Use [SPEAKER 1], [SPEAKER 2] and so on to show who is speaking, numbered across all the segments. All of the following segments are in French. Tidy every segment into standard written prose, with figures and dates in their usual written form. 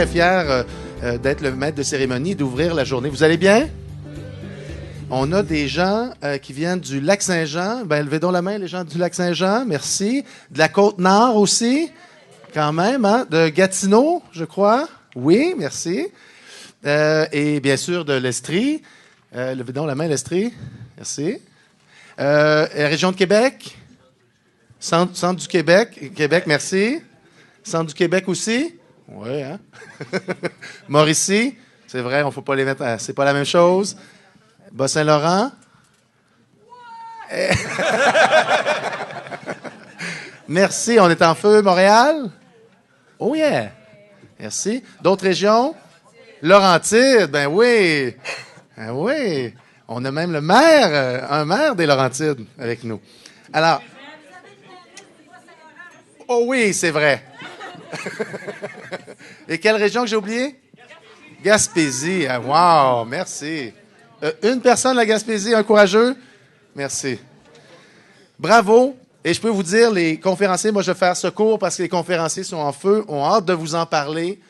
[SPEAKER 1] très fier d'être le maître de cérémonie et d'ouvrir la journée. Vous allez bien? On a des gens qui viennent du Lac-Saint-Jean. Ben, levez donc la main, les gens du Lac-Saint-Jean. Merci. De la Côte-Nord aussi, quand même. Hein? De Gatineau, je crois. Oui, merci. Et bien sûr, de l'Estrie. Levez donc la main, l'Estrie. Merci. Région de Québec. Centre du Québec. Québec, merci. Centre du Québec aussi. Oui, hein? Mauricie. C'est vrai, on ne faut pas les mettre. C'est pas la même chose. Bas-Saint-Laurent. Ouais. Merci. On est en feu. Montréal. Oh yeah. Merci. D'autres régions? Laurentides. Ben oui. Ben oui. On a même le maire, un maire des Laurentides avec nous. Alors. Oh oui, c'est vrai. Et quelle région que j'ai oubliée? Gaspésie. Ah, wow, merci. Une personne de la Gaspésie, un courageux? Merci. Bravo. Et je peux vous dire, les conférenciers, moi je vais faire ce cours parce que les conférenciers sont en feu, ont hâte de vous en parler,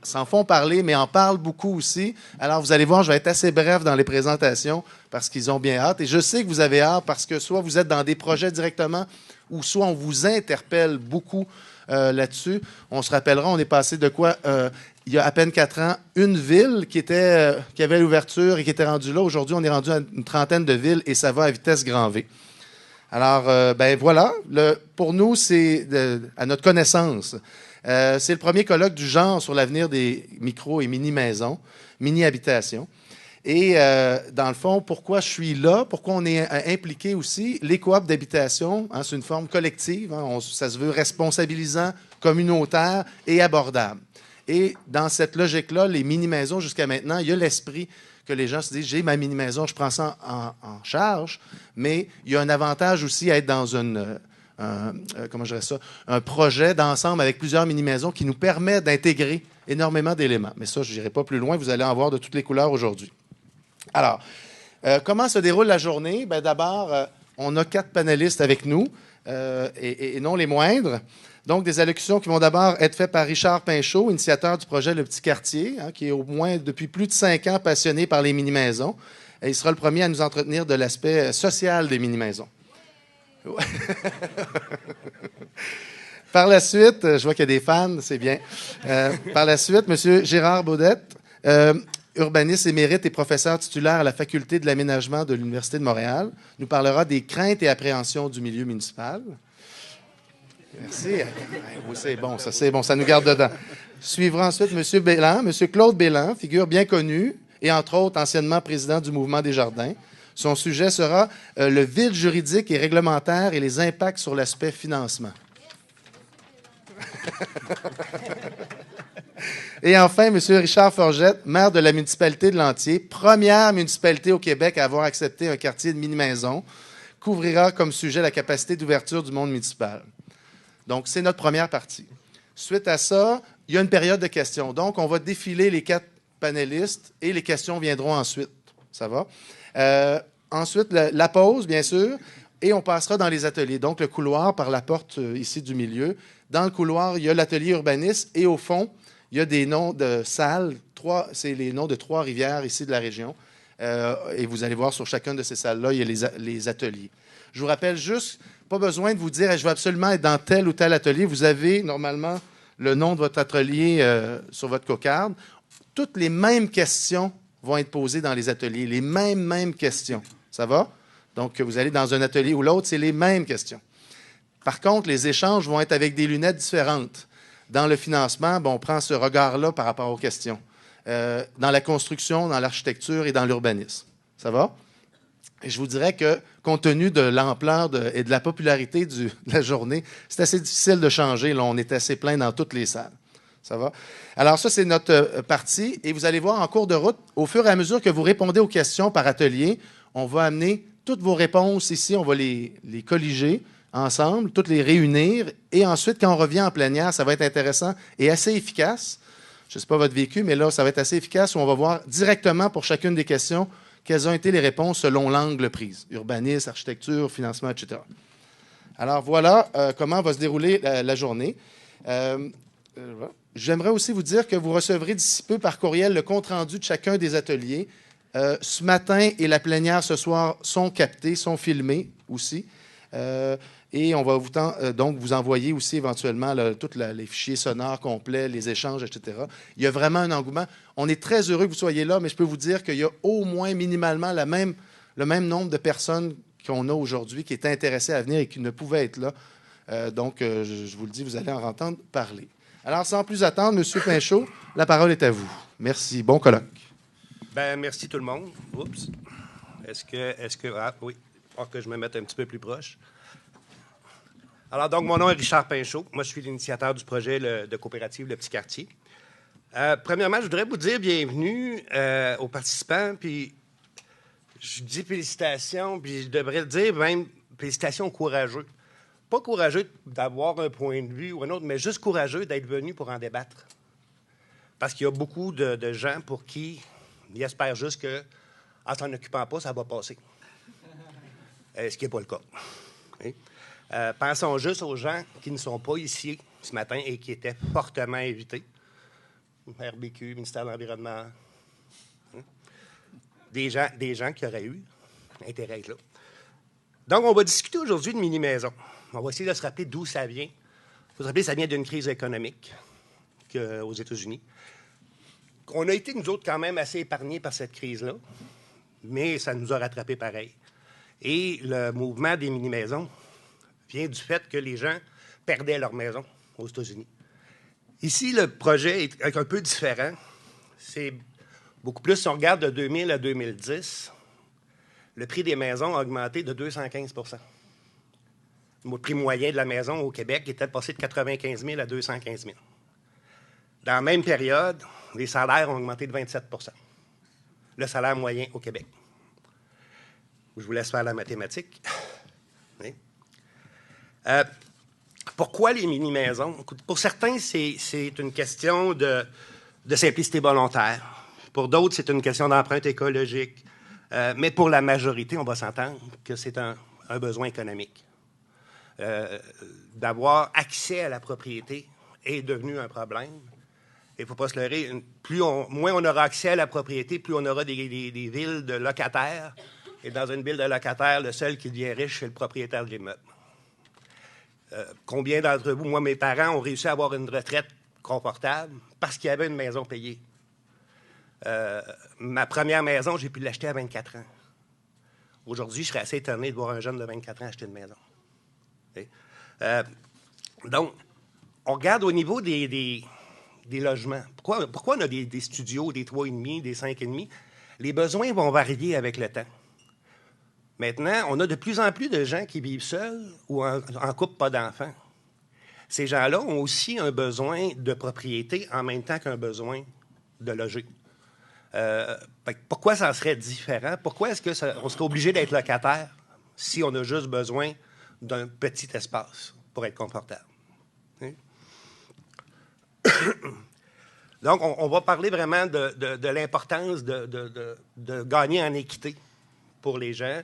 [SPEAKER 1] s'en font parler, mais en parlent beaucoup aussi. Alors vous allez voir, je vais être assez bref dans les présentations parce qu'ils ont bien hâte. Et je sais que vous avez hâte parce que soit vous êtes dans des projets directement ou soit on vous interpelle beaucoup là-dessus. On se rappellera, on est passé de quoi? Il y a à peine 4 ans, une ville qui avait l'ouverture et qui était rendue là. Aujourd'hui, on est rendu à une trentaine de villes et ça va à vitesse grand V. Alors, ben voilà, pour nous, c'est à notre connaissance. C'est le premier colloque du genre sur l'avenir des micro- et mini-maisons, mini-habitations. Et dans le fond, pourquoi je suis là, pourquoi on est impliqué aussi, les coops d'habitation, hein, c'est une forme collective, hein, ça se veut responsabilisant, communautaire et abordable. Et dans cette logique-là, les mini-maisons, jusqu'à maintenant, il y a l'esprit que les gens se disent, j'ai ma mini-maison, je prends ça en charge, mais il y a un avantage aussi à être dans un projet d'ensemble avec plusieurs mini-maisons qui nous permet d'intégrer énormément d'éléments. Mais ça, je n'irai pas plus loin, vous allez en voir de toutes les couleurs aujourd'hui. Alors, comment se déroule la journée? Ben, d'abord, on a 4 panélistes avec nous, et non les moindres. Donc, des allocutions qui vont d'abord être faites par Richard Pinchot, initiateur du projet Le Petit Quartier, hein, qui est au moins depuis plus de 5 ans passionné par les mini-maisons. Et il sera le premier à nous entretenir de l'aspect social des mini-maisons. Ouais. Par la suite, je vois qu'il y a des fans, c'est bien. Par la suite, M. Gérard Baudette, urbaniste émérite et professeur titulaire à la Faculté de l'aménagement de l'Université de Montréal, nous parlera des craintes et appréhensions du milieu municipal. Merci. Oui, c'est bon, ça nous garde dedans. Suivra ensuite M. Bélan, M. Claude Bélan, figure bien connue et entre autres anciennement président du Mouvement des Jardins. Son sujet sera le vide juridique et réglementaire et les impacts sur l'aspect financement. Et enfin, M. Richard Forgette, maire de la municipalité de Lantier, première municipalité au Québec à avoir accepté un quartier de mini-maison, couvrira comme sujet la capacité d'ouverture du monde municipal. Donc, c'est notre première partie. Suite à ça, il y a une période de questions. Donc, on va défiler les 4 panélistes et les questions viendront ensuite. Ça va? Ensuite, la pause, bien sûr, et on passera dans les ateliers. Donc, le couloir par la porte ici du milieu. Dans le couloir, il y a l'atelier urbaniste et au fond, il y a des noms de salles. C'est les noms de 3 rivières ici de la région. Et vous allez voir sur chacune de ces salles-là, il y a les ateliers. Je vous rappelle juste, pas besoin de vous dire, je veux absolument être dans tel ou tel atelier. Vous avez normalement le nom de votre atelier sur votre cocarde. Toutes les mêmes questions vont être posées dans les ateliers. Les mêmes questions. Ça va? Donc, vous allez dans un atelier ou l'autre, c'est les mêmes questions. Par contre, les échanges vont être avec des lunettes différentes. Dans le financement, on prend ce regard-là par rapport aux questions. Dans la construction, dans l'architecture et dans l'urbanisme. Ça va? Et je vous dirais que, compte tenu de l'ampleur et de la popularité de la journée, c'est assez difficile de changer. Là, on est assez plein dans toutes les salles. Ça va? Alors ça, c'est notre partie. Et vous allez voir en cours de route, au fur et à mesure que vous répondez aux questions par atelier, on va amener toutes vos réponses ici, on va les colliger ensemble, toutes les réunir. Et ensuite, quand on revient en plénière, ça va être intéressant et assez efficace. Je ne sais pas votre vécu, mais là, ça va être assez efficace où on va voir directement pour chacune des questions quelles ont été les réponses selon l'angle pris. Urbanisme, architecture, financement, etc. Alors voilà comment va se dérouler la journée. j'aimerais aussi vous dire que vous recevrez d'ici peu par courriel le compte-rendu de chacun des ateliers. Ce matin et la plénière ce soir sont captés, sont filmés aussi. Et on va donc vous envoyer aussi éventuellement tous les fichiers sonores complets, les échanges, etc. Il y a vraiment un engouement. On est très heureux que vous soyez là, mais je peux vous dire qu'il y a au moins minimalement le même nombre de personnes qu'on a aujourd'hui qui étaient intéressées à venir et qui ne pouvaient être là. Donc, je vous le dis, vous allez en entendre parler. Alors, sans plus attendre, M. Pinchot, la parole est à vous. Merci. Bon colloque.
[SPEAKER 2] Ben, merci tout le monde. Oups. Ah, oui. Il faut que je me mette un petit peu plus proche. Alors, donc, mon nom est Richard Pinchot. Moi, je suis l'initiateur du projet de coopérative Le Petit Quartier. Premièrement, je voudrais vous dire bienvenue aux participants, puis je dis félicitations, puis je devrais le dire même félicitations aux courageux. Pas courageux d'avoir un point de vue ou un autre, mais juste courageux d'être venus pour en débattre. Parce qu'il y a beaucoup de gens pour qui ils espèrent juste que, en s'en occupant pas, ça va passer. Ce qui n'est pas le cas. Oui. Pensons juste aux gens qui ne sont pas ici ce matin et qui étaient fortement invités. RBQ, ministère de l'Environnement. Des gens qui auraient eu intérêt à être là. Donc, on va discuter aujourd'hui de mini-maisons. On va essayer de se rappeler d'où ça vient. Il faut se rappeler que ça vient d'une crise économique aux États-Unis. On a été, nous autres, quand même assez épargnés par cette crise-là, mais ça nous a rattrapés pareil. Et le mouvement des mini-maisons vient du fait que les gens perdaient leur maison aux États-Unis. Ici, le projet est un peu différent. C'est beaucoup plus, si on regarde de 2000 à 2010, le prix des maisons a augmenté de 215 %. Le prix moyen de la maison au Québec était passé de 95 000 à 215 000. Dans la même période, les salaires ont augmenté de 27 %. Le salaire moyen au Québec. Je vous laisse faire la mathématique. Oui. Pourquoi les mini-maisons? Pour certains, c'est une question de simplicité volontaire. Pour d'autres, c'est une question d'empreinte écologique. Mais pour la majorité, on va s'entendre que c'est un besoin économique. D'avoir accès à la propriété est devenu un problème. Il ne faut pas se leurrer. Moins on aura accès à la propriété, plus on aura des villes de locataires. Et dans une ville de locataires, le seul qui devient riche, c'est le propriétaire de l'immeuble. Combien d'entre vous, moi, mes parents, ont réussi à avoir une retraite confortable parce qu'il y avait une maison payée? Ma première maison, j'ai pu l'acheter à 24 ans. Aujourd'hui, je serais assez étonné de voir un jeune de 24 ans acheter une maison. Donc, on regarde au niveau des logements. Pourquoi on a des studios, des 3,5, des 5,5? Les besoins vont varier avec le temps. Maintenant, on a de plus en plus de gens qui vivent seuls ou en couple, pas d'enfants. Ces gens-là ont aussi un besoin de propriété en même temps qu'un besoin de loger. Pourquoi ça serait différent? Pourquoi est-ce qu'on serait obligé d'être locataire si on a juste besoin d'un petit espace pour être confortable? Oui. Donc, on va parler vraiment de l'importance de gagner en équité pour les gens.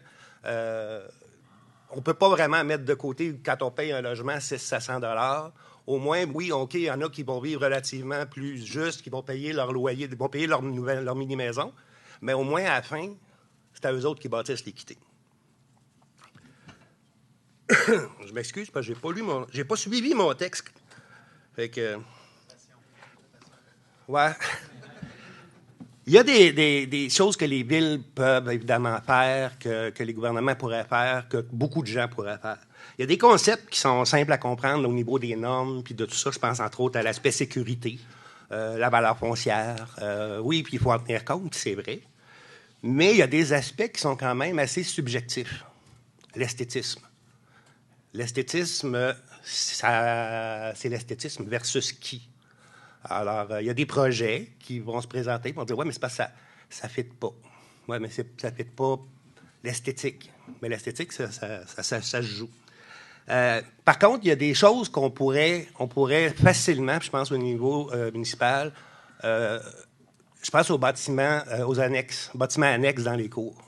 [SPEAKER 2] On ne peut pas vraiment mettre de côté, quand on paye un logement, 600 $. Au moins, oui, OK, il y en a qui vont vivre relativement plus juste, qui vont payer leur loyer, vont payer leur mini-maison, mais au moins, à la fin, c'est à eux autres qui bâtissent l'équité. Je m'excuse parce que j'ai pas suivi mon texte. Fait que... Ouais. Il y a des choses que les villes peuvent évidemment faire, que les gouvernements pourraient faire, que beaucoup de gens pourraient faire. Il y a des concepts qui sont simples à comprendre au niveau des normes, puis de tout ça. Je pense entre autres à l'aspect sécurité, la valeur foncière. Oui, puis il faut en tenir compte, c'est vrai. Mais il y a des aspects qui sont quand même assez subjectifs. L'esthétisme. L'esthétisme, c'est l'esthétisme versus qui? Alors, il y a des projets qui vont se présenter et vont dire « Ouais, mais c'est pas ça. Ça ne fit pas. Ouais, mais ça ne fit pas l'esthétique. » Mais l'esthétique, ça se joue. Par contre, il y a des choses qu'on pourrait facilement, je pense au niveau municipal, je pense aux bâtiments, bâtiments annexes dans les cours.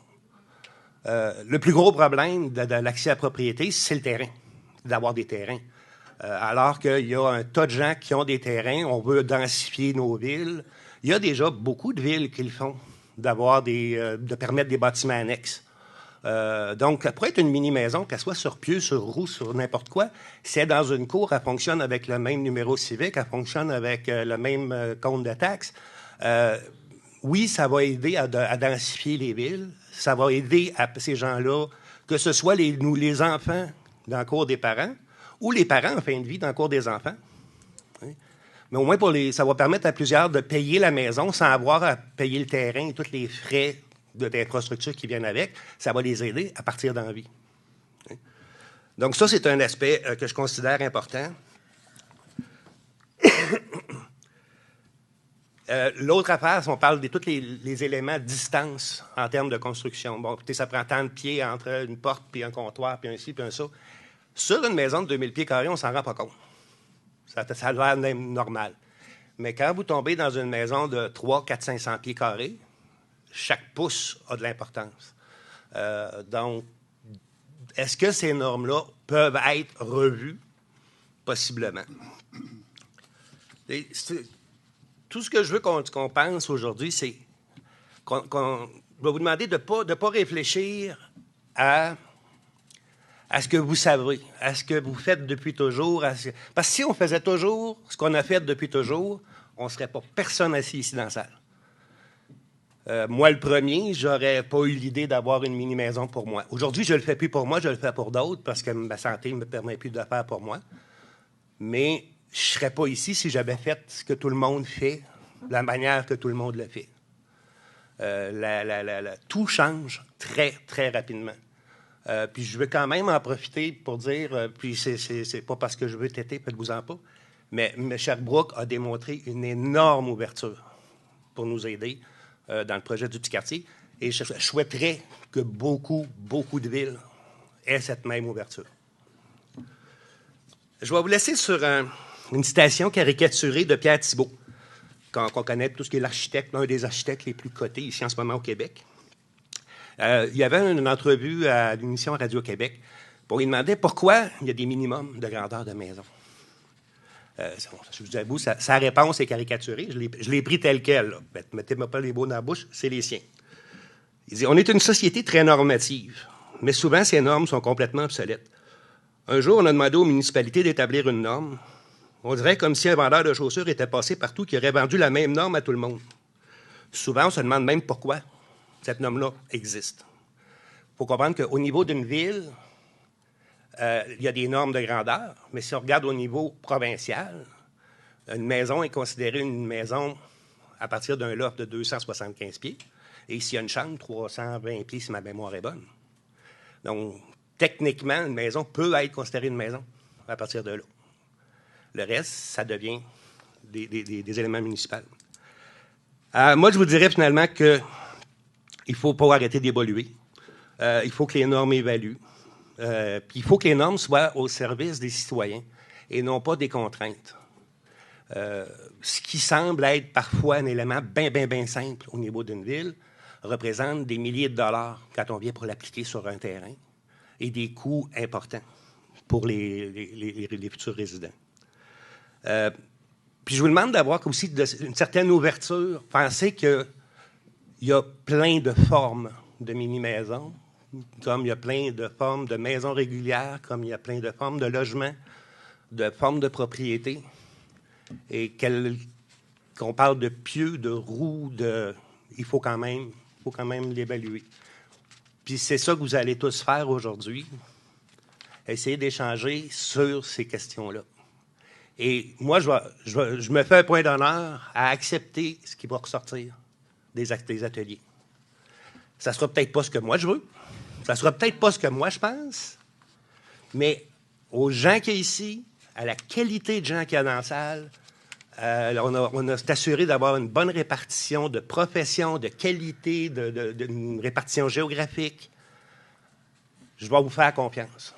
[SPEAKER 2] Le plus gros problème de l'accès à la propriété, c'est le terrain, d'avoir des terrains. Alors qu'il y a un tas de gens qui ont des terrains, on veut densifier nos villes. Il y a déjà beaucoup de villes qui le font, de permettre des bâtiments annexes. Donc, ça pourrait être une mini-maison, qu'elle soit sur pied, sur roue, sur n'importe quoi. Si elle est dans une cour, elle fonctionne avec le même numéro civique, elle fonctionne avec le même compte de taxes. Oui, ça va aider à densifier les villes. Ça va aider à ces gens-là, que ce soit les enfants dans le cours des parents ou les parents en fin de vie dans le cours des enfants. Oui. Mais au moins, ça va permettre à plusieurs de payer la maison sans avoir à payer le terrain et tous les frais d'infrastructure qui viennent avec. Ça va les aider à partir d'envie. Oui. Donc ça, c'est un aspect que je considère important. L'autre affaire, si on parle de tous les éléments de distance en termes de construction. Bon, ça prend tant de pieds entre une porte, puis un comptoir, puis un ci, puis un ça. Sur une maison de 2000 pieds carrés, on ne s'en rend pas compte. Ça a l'air même normal. Mais quand vous tombez dans une maison de 300, 400, 500 pieds carrés, chaque pouce a de l'importance. Donc, est-ce que ces normes-là peuvent être revues? Possiblement. Tout ce que je veux qu'on pense aujourd'hui, c'est qu'on va vous demander de ne pas réfléchir à ce que vous savez, à ce que vous faites depuis toujours. Parce que si on faisait toujours ce qu'on a fait depuis toujours, on ne serait pas personne assis ici dans la salle. Moi, le premier, j'aurais pas eu l'idée d'avoir une mini-maison pour moi. Aujourd'hui, je le fais plus pour moi, je le fais pour d'autres parce que ma santé ne me permet plus de le faire pour moi. Mais je ne serais pas ici si j'avais fait ce que tout le monde fait, de la manière que tout le monde le fait. Tout change très, très rapidement. Puis je veux quand même en profiter pour dire, puis c'est pas parce que je veux têter, faites-vous-en pas, mais Sherbrooke a démontré une énorme ouverture pour nous aider dans le projet du petit quartier. Et je souhaiterais que beaucoup, beaucoup de villes aient cette même ouverture. Je vais vous laisser sur une citation caricaturée de Pierre Thibault, qu'on connaît tout ce qui est l'architecte, l'un des architectes les plus cotés ici en ce moment au Québec. Il y avait une entrevue à l'émission Radio-Québec pour lui demander pourquoi il y a des minimums de grandeur de maison. Je vous avoue, sa réponse est caricaturée. Je l'ai pris tel quel. Mettez-moi pas les mots dans la bouche, c'est les siens. Il dit « On est une société très normative, mais souvent ces normes sont complètement obsolètes. Un jour, on a demandé aux municipalités d'établir une norme. On dirait comme si un vendeur de chaussures était passé partout qui aurait vendu la même norme à tout le monde. Souvent, on se demande même pourquoi cette norme-là existe. Il faut comprendre qu'au niveau d'une ville, il y a des normes de grandeur, mais si on regarde au niveau provincial, une maison est considérée une maison à partir d'un loft de 275 pieds, et ici, il y a une chambre, 320 pieds, si ma mémoire est bonne. Donc, techniquement, une maison peut être considérée une maison à partir de là. Le reste, ça devient des éléments municipaux. Moi, je vous dirais finalement qu'il ne faut pas arrêter d'évoluer. Il faut que les normes évaluent. Puis il faut que les normes soient au service des citoyens et non pas des contraintes. Ce qui semble être parfois un élément bien simple au niveau d'une ville représente des milliers de dollars quand on vient pour l'appliquer sur un terrain et des coûts importants pour les futurs résidents. Puis je vous demande d'avoir aussi une certaine ouverture. Pensez qu'il y a plein de formes de mini-maisons, comme il y a plein de formes de maisons régulières, comme il y a plein de formes de logements, de formes de propriété, et qu'on parle de pieux, de roues, il faut quand même l'évaluer. Puis c'est ça que vous allez tous faire aujourd'hui, essayer d'échanger sur ces questions-là. Et moi, je me fais un point d'honneur à accepter ce qui va ressortir des ateliers. Ça ne sera peut-être pas ce que moi je veux, ça ne sera peut-être pas ce que moi je pense, mais aux gens qui sont ici, à la qualité de gens qu'il y a dans la salle, on a assuré d'avoir une bonne répartition de profession, de qualité, d'une répartition géographique. Je vais vous faire confiance.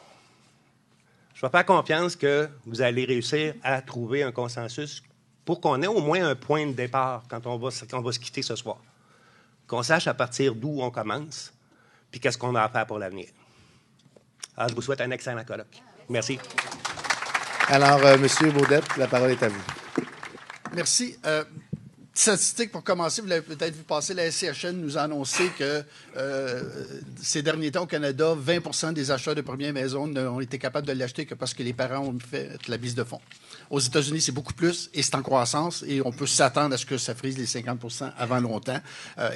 [SPEAKER 2] Je vais faire confiance que vous allez réussir à trouver un consensus pour qu'on ait au moins un point de départ quand on va se quitter ce soir. Qu'on sache à partir d'où on commence, puis qu'est-ce qu'on a à faire pour l'avenir. Alors, je vous souhaite un excellent colloque. Merci.
[SPEAKER 1] Alors, M. Baudette, la parole est à vous.
[SPEAKER 3] Merci. Statistique pour commencer, vous l'avez peut-être vu passer, la SCHN nous a annoncé que ces derniers temps au Canada, 20 des acheteurs de première maison n'ont été capables de l'acheter que parce que les parents ont fait la mise de fonds. Aux États-Unis, c'est beaucoup plus et c'est en croissance et on peut s'attendre à ce que ça frise les 50 avant longtemps.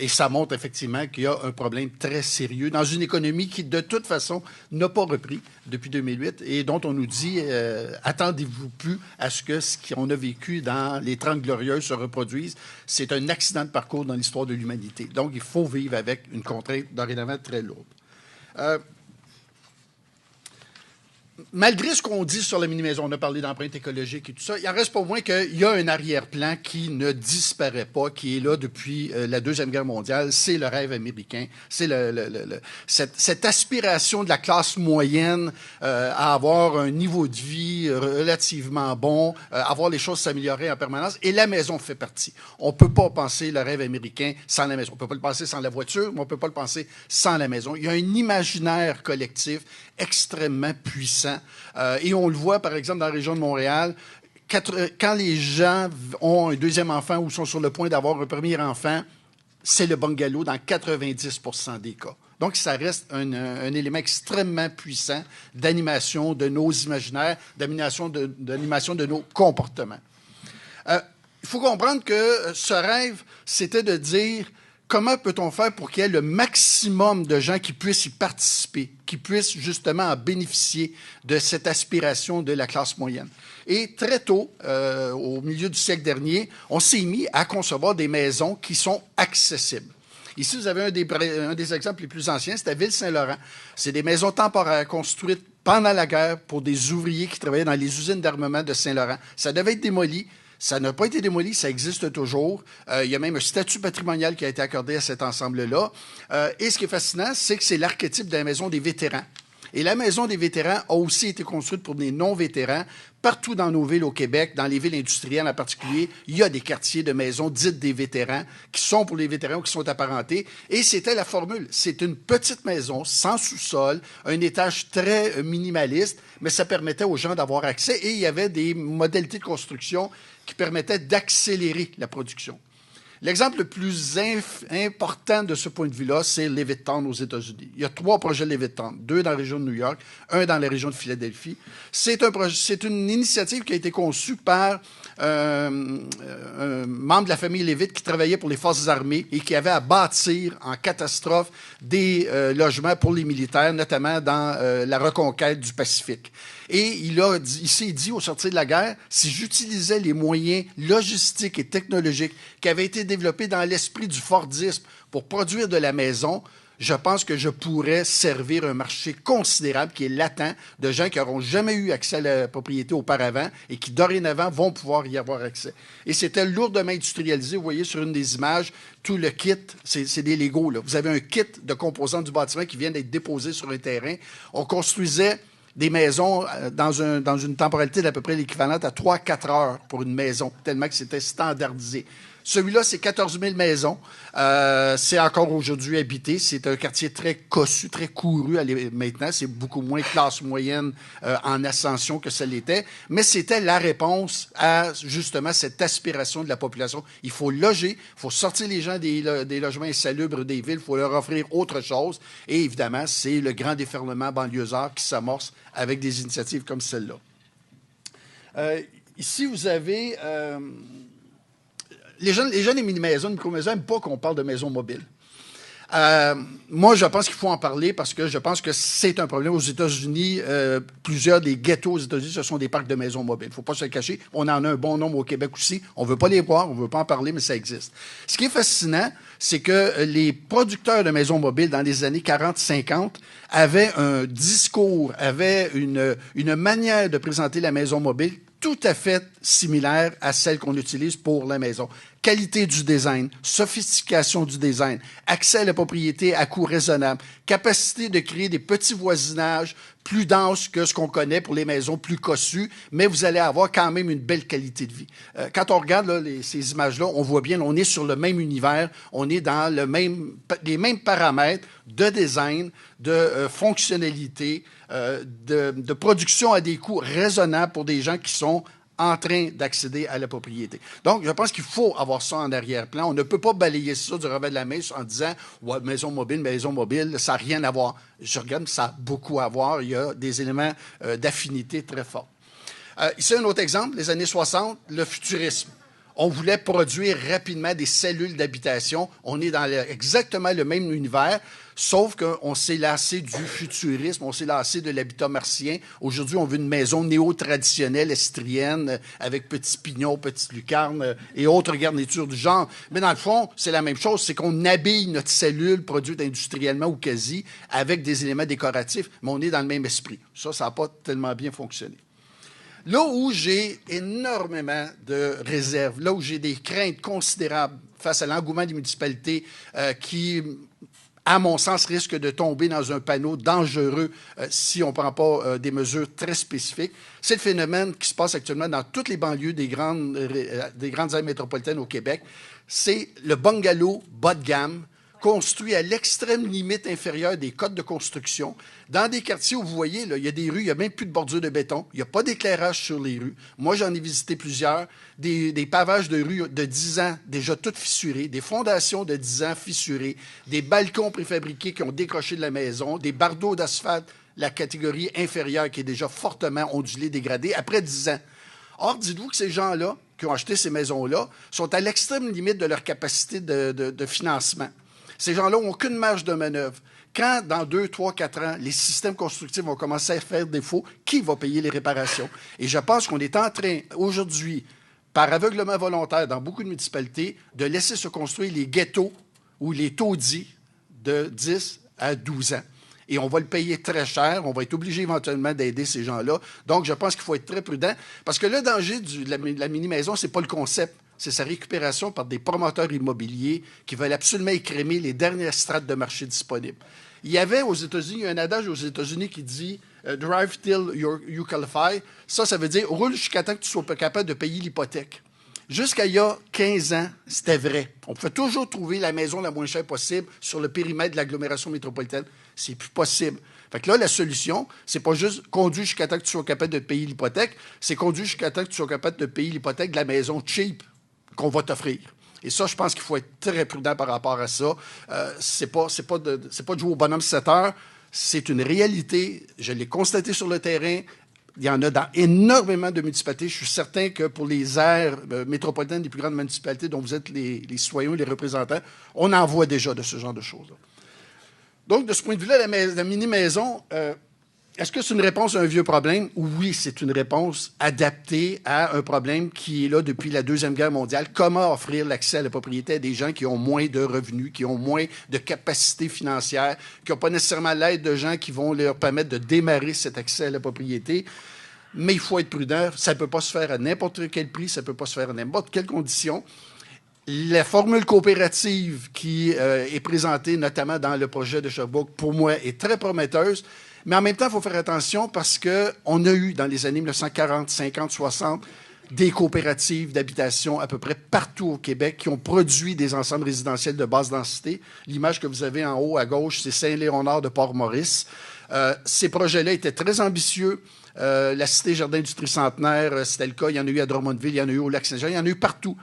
[SPEAKER 3] Et ça montre effectivement qu'il y a un problème très sérieux dans une économie qui, de toute façon, n'a pas repris depuis 2008 et dont on nous dit attendez-vous plus à ce que ce qu'on a vécu dans les 30 Glorieuses se reproduise. C'est un accident de parcours dans l'histoire de l'humanité. Donc, il faut vivre avec une contrainte dorénavant très lourde. Malgré ce qu'on dit sur la mini-maison, on a parlé d'empreinte écologique et tout ça, il en reste pas moins qu'il y a un arrière-plan qui ne disparaît pas, qui est là depuis la Deuxième Guerre mondiale. C'est le rêve américain. C'est cette aspiration de la classe moyenne à avoir un niveau de vie relativement bon, avoir les choses s'améliorer en permanence. Et la maison fait partie. On ne peut pas penser le rêve américain sans la maison. On ne peut pas le penser sans la voiture, mais on ne peut pas le penser sans la maison. Il y a un imaginaire collectif extrêmement puissant. Et on le voit, par exemple, dans la région de Montréal, quand les gens ont un deuxième enfant ou sont sur le point d'avoir un premier enfant, c'est le bungalow dans 90 des cas. Donc, ça reste un élément extrêmement puissant d'animation de nos imaginaires, d'animation de nos comportements. Il faut comprendre que ce rêve, c'était de dire comment peut-on faire pour qu'il y ait le maximum de gens qui puissent y participer, qui puissent justement en bénéficier de cette aspiration de la classe moyenne. Et très tôt, au milieu du siècle dernier, on s'est mis à concevoir des maisons qui sont accessibles. Ici, vous avez un des exemples les plus anciens, c'est à Ville-Saint-Laurent. C'est des maisons temporaires construites pendant la guerre pour des ouvriers qui travaillaient dans les usines d'armement de Saint-Laurent. Ça devait être démoli. Ça n'a pas été démoli, ça existe toujours. Il y a même un statut patrimonial qui a été accordé à cet ensemble-là. Et ce qui est fascinant, c'est que c'est l'archétype de la maison des vétérans. Et la maison des vétérans a aussi été construite pour des non-vétérans. Partout dans nos villes au Québec, dans les villes industrielles en particulier, il y a des quartiers de maisons dites des vétérans qui sont pour les vétérans ou qui sont apparentés. Et c'était la formule. C'est une petite maison sans sous-sol, un étage très minimaliste, mais ça permettait aux gens d'avoir accès. Et il y avait des modalités de construction qui permettaient d'accélérer la production. L'exemple le plus important de ce point de vue-là, c'est Levittown aux États-Unis. Il y a 3 projets Levittown, 2 dans la région de New York, 1 dans la région de Philadelphie. C'est une initiative qui a été conçue par un membre de la famille Levitt qui travaillait pour les forces armées et qui avait à bâtir en catastrophe des logements pour les militaires, notamment dans la reconquête du Pacifique. Et il s'est dit, au sortir de la guerre, si j'utilisais les moyens logistiques et technologiques qui avaient été développés dans l'esprit du Fordisme pour produire de la maison, je pense que je pourrais servir un marché considérable qui est latent de gens qui n'auront jamais eu accès à la propriété auparavant et qui, dorénavant, vont pouvoir y avoir accès. Et c'était lourdement industrialisé. Vous voyez sur une des images, tout le kit, c'est des Legos, là. Vous avez un kit de composants du bâtiment qui viennent d'être déposés sur un terrain. On construisait des maisons dans une temporalité d'à peu près l'équivalente à 3-4 heures pour une maison, tellement que c'était standardisé. Celui-là, c'est 14 000 maisons. C'est encore aujourd'hui habité. C'est un quartier très cossu, très couru maintenant. C'est beaucoup moins classe moyenne en ascension que ça l'était. Mais c'était la réponse à, justement, cette aspiration de la population. Il faut loger, il faut sortir les gens des logements insalubres des villes, il faut leur offrir autre chose. Et évidemment, c'est le grand déferlement banlieusard qui s'amorce avec des initiatives comme celle-là. Ici, vous avez... Les gens des mini-maisons, des micro-maisons, n'aiment pas qu'on parle de maisons mobiles. Moi, je pense qu'il faut en parler parce que je pense que c'est un problème. Aux États-Unis, plusieurs des ghettos aux États-Unis, ce sont des parcs de maisons mobiles. Il ne faut pas se le cacher. On en a un bon nombre au Québec aussi. On ne veut pas les voir, on ne veut pas en parler, mais ça existe. Ce qui est fascinant, c'est que les producteurs de maisons mobiles dans les années 40-50 avaient un discours, avaient une manière de présenter la maison mobile tout à fait similaire à celle qu'on utilise pour la maison. Qualité du design, sophistication du design, accès à la propriété à coût raisonnable, capacité de créer des petits voisinages plus denses que ce qu'on connaît pour les maisons plus cossues, mais vous allez avoir quand même une belle qualité de vie. Quand on regarde là, ces images-là, on voit bien, on est sur le même univers, on est dans les mêmes paramètres de design, de fonctionnalité, de production à des coûts raisonnables pour des gens qui sont en train d'accéder à la propriété. Donc, je pense qu'il faut avoir ça en arrière-plan. On ne peut pas balayer ça du revers de la main en disant « ouais, maison mobile, ça n'a rien à voir ». Je regarde, ça a beaucoup à voir. Il y a des éléments d'affinité très forts. Ici, un autre exemple, les années 60, le futurisme. On voulait produire rapidement des cellules d'habitation. On est dans exactement le même univers, sauf qu'on s'est lassé du futurisme, on s'est lassé de l'habitat martien. Aujourd'hui, on veut une maison néo-traditionnelle, estrienne, avec petits pignons, petites lucarnes et autres garnitures du genre. Mais dans le fond, c'est la même chose, c'est qu'on habille notre cellule produite industriellement ou quasi avec des éléments décoratifs, mais on est dans le même esprit. Ça n'a pas tellement bien fonctionné. Là où j'ai énormément de réserves, là où j'ai des craintes considérables face à l'engouement des municipalités qui, à mon sens, risquent de tomber dans un panneau dangereux si on ne prend pas des mesures très spécifiques, c'est le phénomène qui se passe actuellement dans toutes les banlieues des grandes aires métropolitaines au Québec. C'est le bungalow bas de gamme, construit à l'extrême limite inférieure des codes de construction, dans des quartiers où vous voyez, là, il y a des rues, il n'y a même plus de bordure de béton, il n'y a pas d'éclairage sur les rues. Moi, j'en ai visité plusieurs, des pavages de rues de 10 ans déjà toutes fissurées, des fondations de 10 ans fissurées, des balcons préfabriqués qui ont décroché de la maison, des bardeaux d'asphalte, la catégorie inférieure qui est déjà fortement ondulée, dégradée, après 10 ans. Or, dites-vous que ces gens-là, qui ont acheté ces maisons-là, sont à l'extrême limite de leur capacité de financement. Ces gens-là n'ont aucune marge de manœuvre. Quand, dans 2, 3, 4 ans, les systèmes constructifs vont commencer à faire défaut, qui va payer les réparations? Et je pense qu'on est en train, aujourd'hui, par aveuglement volontaire dans beaucoup de municipalités, de laisser se construire les ghettos ou les taudis de 10 à 12 ans. Et on va le payer très cher. On va être obligé éventuellement d'aider ces gens-là. Donc, je pense qu'il faut être très prudent. Parce que le danger de la mini-maison, ce n'est pas le concept. C'est sa récupération par des promoteurs immobiliers qui veulent absolument écrémer les dernières strates de marché disponibles. Il y avait aux États-Unis, il y a un adage aux États-Unis qui dit « drive till you qualify ». Ça veut dire « roule jusqu'à temps que tu sois capable de payer l'hypothèque ». Jusqu'à il y a 15 ans, c'était vrai. On pouvait toujours trouver la maison la moins chère possible sur le périmètre de l'agglomération métropolitaine. C'est plus possible. Fait que là, la solution, c'est pas juste conduire jusqu'à temps que tu sois capable de payer l'hypothèque, c'est conduire jusqu'à temps que tu sois capable de payer l'hypothèque de la maison cheap qu'on va t'offrir. Et ça, je pense qu'il faut être très prudent par rapport à ça. C'est pas de jouer au bonhomme 7 heures. C'est une réalité. Je l'ai constaté sur le terrain. Il y en a dans énormément de municipalités. Je suis certain que pour les aires métropolitaines des plus grandes municipalités dont vous êtes les citoyens, les représentants, on en voit déjà de ce genre de choses-là. Donc, de ce point de vue-là, la mini-maison, est-ce que c'est une réponse à un vieux problème? Oui, c'est une réponse adaptée à un problème qui est là depuis la Deuxième Guerre mondiale. Comment offrir l'accès à la propriété à des gens qui ont moins de revenus, qui ont moins de capacités financières, qui n'ont pas nécessairement l'aide de gens qui vont leur permettre de démarrer cet accès à la propriété? Mais il faut être prudent. Ça ne peut pas se faire à n'importe quel prix, ça ne peut pas se faire à n'importe quelle condition. La formule coopérative qui est présentée notamment dans le projet de Sherbrooke, pour moi, est très prometteuse. Mais en même temps, il faut faire attention parce qu'on a eu, dans les années 1940, 50, 60, des coopératives d'habitation à peu près partout au Québec qui ont produit des ensembles résidentiels de basse densité. L'image que vous avez en haut à gauche, c'est Saint-Léonard de Port-Maurice. Ces projets-là étaient très ambitieux. La Cité Jardin Industrie Centenaire, c'était le cas. Il y en a eu à Drummondville, il y en a eu au Lac-Saint-Jean, il y en a eu partout.